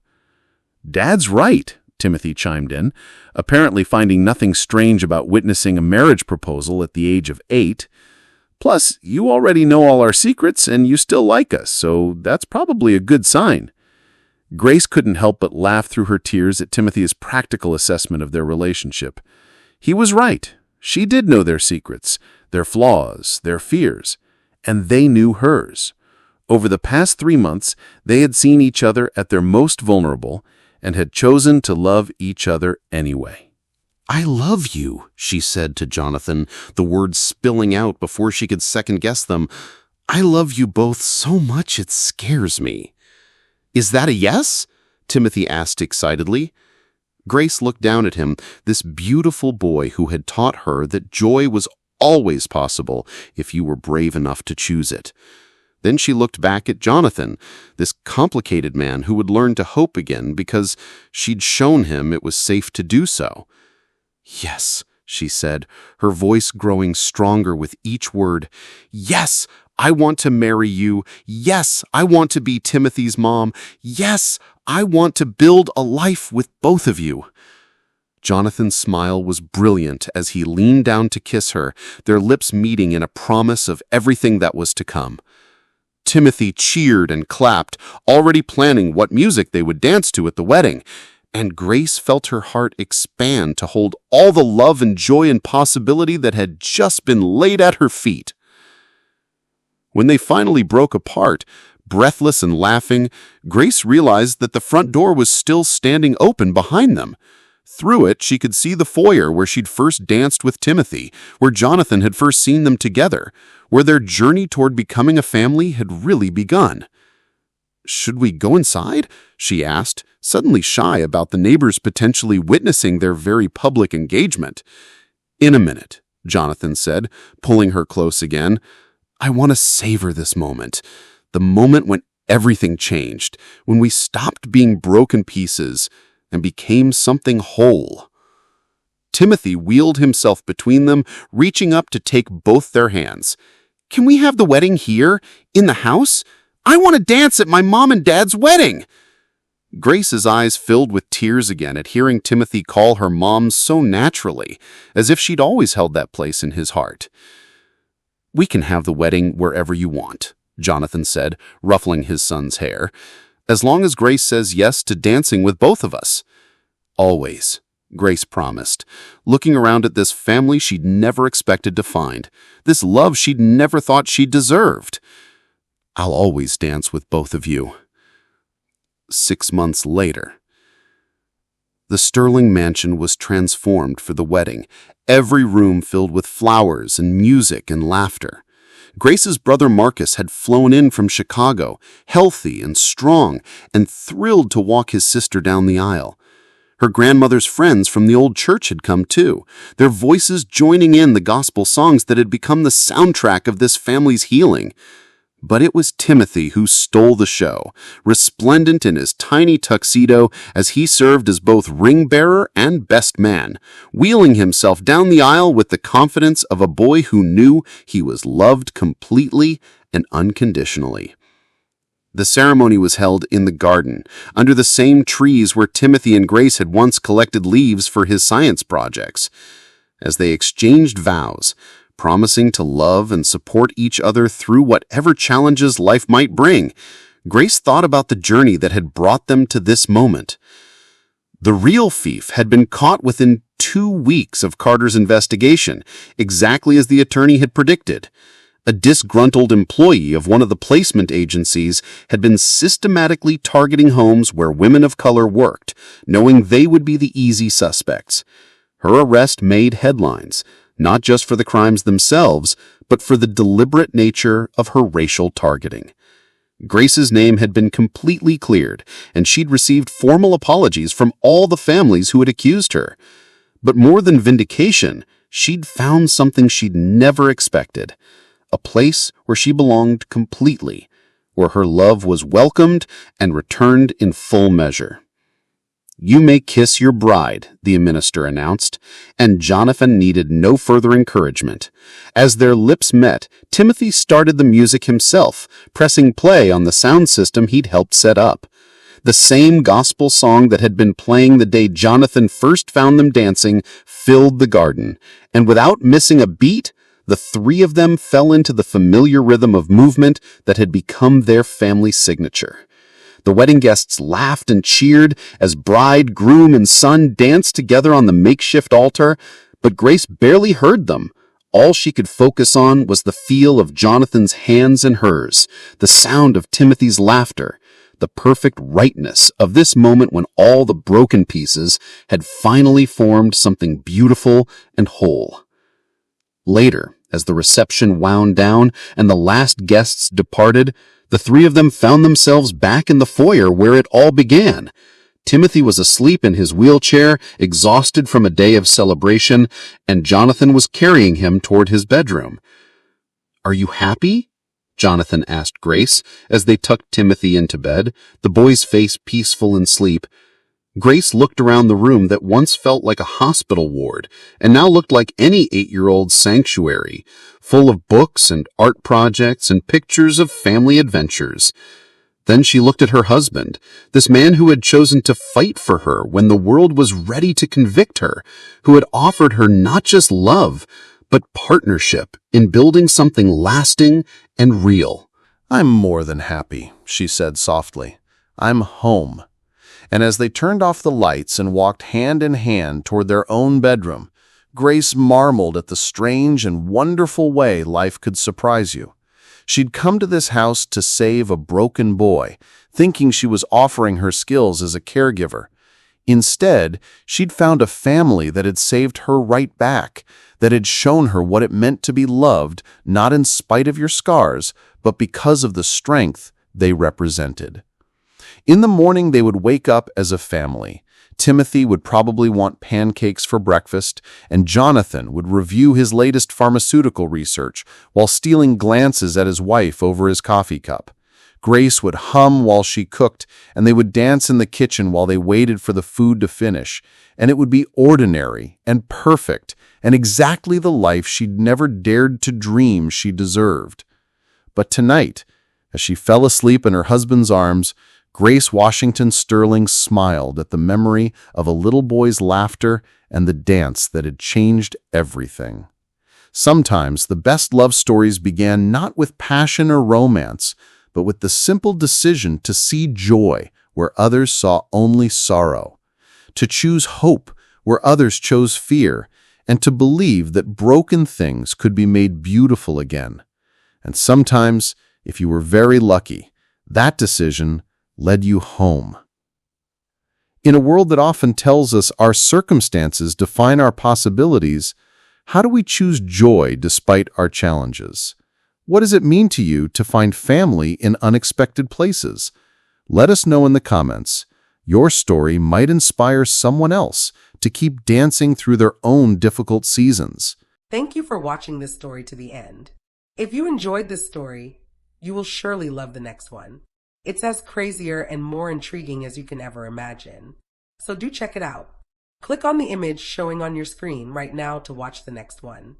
Dad's right, Timothy chimed in, apparently finding nothing strange about witnessing a marriage proposal at the age of 8. Plus, you already know all our secrets and you still like us, so that's probably a good sign. Grace couldn't help but laugh through her tears at Timothy's practical assessment of their relationship. He was right. She did know their secrets, their flaws, their fears, and they knew hers. Over the past 3 months, they had seen each other at their most vulnerable and had chosen to love each other anyway. I love you, she said to Jonathan, the words spilling out before she could second-guess them. I love you both so much it scares me. Is that a yes? Timothy asked excitedly. Grace looked down at him, this beautiful boy who had taught her that joy was always possible if you were brave enough to choose it. Then she looked back at Jonathan, this complicated man who would learn to hope again because she'd shown him it was safe to do so. Yes, she said, her voice growing stronger with each word. Yes, I want to marry you. Yes, I want to be Timothy's mom. Yes, I want to build a life with both of you. Jonathan's smile was brilliant as he leaned down to kiss her, their lips meeting in a promise of everything that was to come. Timothy cheered and clapped, already planning what music they would dance to at the wedding, and Grace felt her heart expand to hold all the love and joy and possibility that had just been laid at her feet. When they finally broke apart, breathless and laughing, Grace realized that the front door was still standing open behind them. Through it, she could see the foyer where she'd first danced with Timothy, where Jonathan had first seen them together, where their journey toward becoming a family had really begun. Should we go inside? She asked, suddenly shy about the neighbors potentially witnessing their very public engagement. In a minute, Jonathan said, pulling her close again. I want to savor this moment, the moment when everything changed, when we stopped being broken pieces and became something whole. Timothy wheeled himself between them, reaching up to take both their hands. Can we have the wedding here, in the house? I want to dance at my mom and dad's wedding. Grace's eyes filled with tears again at hearing Timothy call her mom so naturally, as if she'd always held that place in his heart. We can have the wedding wherever you want, Jonathan said, ruffling his son's hair, as long as Grace says yes to dancing with both of us. Always, Grace promised, looking around at this family she'd never expected to find, this love she'd never thought she deserved. I'll always dance with both of you. 6 months later. The Sterling mansion was transformed for the wedding, every room filled with flowers and music and laughter. Grace's brother Marcus had flown in from Chicago, healthy and strong, and thrilled to walk his sister down the aisle. Her grandmother's friends from the old church had come too, their voices joining in the gospel songs that had become the soundtrack of this family's healing. But it was Timothy who stole the show, resplendent in his tiny tuxedo as he served as both ring-bearer and best man, wheeling himself down the aisle with the confidence of a boy who knew he was loved completely and unconditionally. The ceremony was held in the garden, under the same trees where Timothy and Grace had once collected leaves for his science projects. As they exchanged vows, promising to love and support each other through whatever challenges life might bring, Grace thought about the journey that had brought them to this moment. The real thief had been caught within 2 weeks of Carter's investigation, exactly as the attorney had predicted. A disgruntled employee of one of the placement agencies had been systematically targeting homes where women of color worked, knowing they would be the easy suspects. Her arrest made headlines, not just for the crimes themselves, but for the deliberate nature of her racial targeting. Grace's name had been completely cleared, and she'd received formal apologies from all the families who had accused her. But more than vindication, she'd found something she'd never expected. A place where she belonged completely, where her love was welcomed and returned in full measure. "You may kiss your bride," the minister announced, and Jonathan needed no further encouragement. As their lips met, Timothy started the music himself, pressing play on the sound system he'd helped set up. The same gospel song that had been playing the day Jonathan first found them dancing filled the garden, and without missing a beat, the three of them fell into the familiar rhythm of movement that had become their family signature. The wedding guests laughed and cheered as bride, groom, and son danced together on the makeshift altar, but Grace barely heard them. All she could focus on was the feel of Jonathan's hands in hers, the sound of Timothy's laughter, the perfect rightness of this moment when all the broken pieces had finally formed something beautiful and whole. Later, as the reception wound down and the last guests departed, the three of them found themselves back in the foyer where it all began. Timothy was asleep in his wheelchair, exhausted from a day of celebration, and Jonathan was carrying him toward his bedroom. "Are you happy?" Jonathan asked Grace as they tucked Timothy into bed, the boy's face peaceful in sleep. Grace looked around the room that once felt like a hospital ward and now looked like any 8-year-old's sanctuary, full of books and art projects and pictures of family adventures. Then she looked at her husband, this man who had chosen to fight for her when the world was ready to convict her, who had offered her not just love, but partnership in building something lasting and real. "I'm more than happy," she said softly. "I'm home." And as they turned off the lights and walked hand in hand toward their own bedroom, Grace marveled at the strange and wonderful way life could surprise you. She'd come to this house to save a broken boy, thinking she was offering her skills as a caregiver. Instead, she'd found a family that had saved her right back, that had shown her what it meant to be loved, not in spite of your scars, but because of the strength they represented. In the morning, they would wake up as a family. Timothy would probably want pancakes for breakfast, and Jonathan would review his latest pharmaceutical research while stealing glances at his wife over his coffee cup. Grace would hum while she cooked, and they would dance in the kitchen while they waited for the food to finish, and it would be ordinary and perfect and exactly the life she'd never dared to dream she deserved. But tonight, as she fell asleep in her husband's arms, Grace Washington Sterling smiled at the memory of a little boy's laughter and the dance that had changed everything. Sometimes the best love stories began not with passion or romance, but with the simple decision to see joy where others saw only sorrow, to choose hope where others chose fear, and to believe that broken things could be made beautiful again. And sometimes, if you were very lucky, that decision led you home. In a world that often tells us our circumstances define our possibilities, how do we choose joy despite our challenges? What does it mean to you to find family in unexpected places? Let us know in the comments. Your story might inspire someone else to keep dancing through their own difficult seasons. Thank you for watching this story to the end. If you enjoyed this story, you will surely love the next one. It's as crazier and more intriguing as you can ever imagine. So do check it out. Click on the image showing on your screen right now to watch the next one.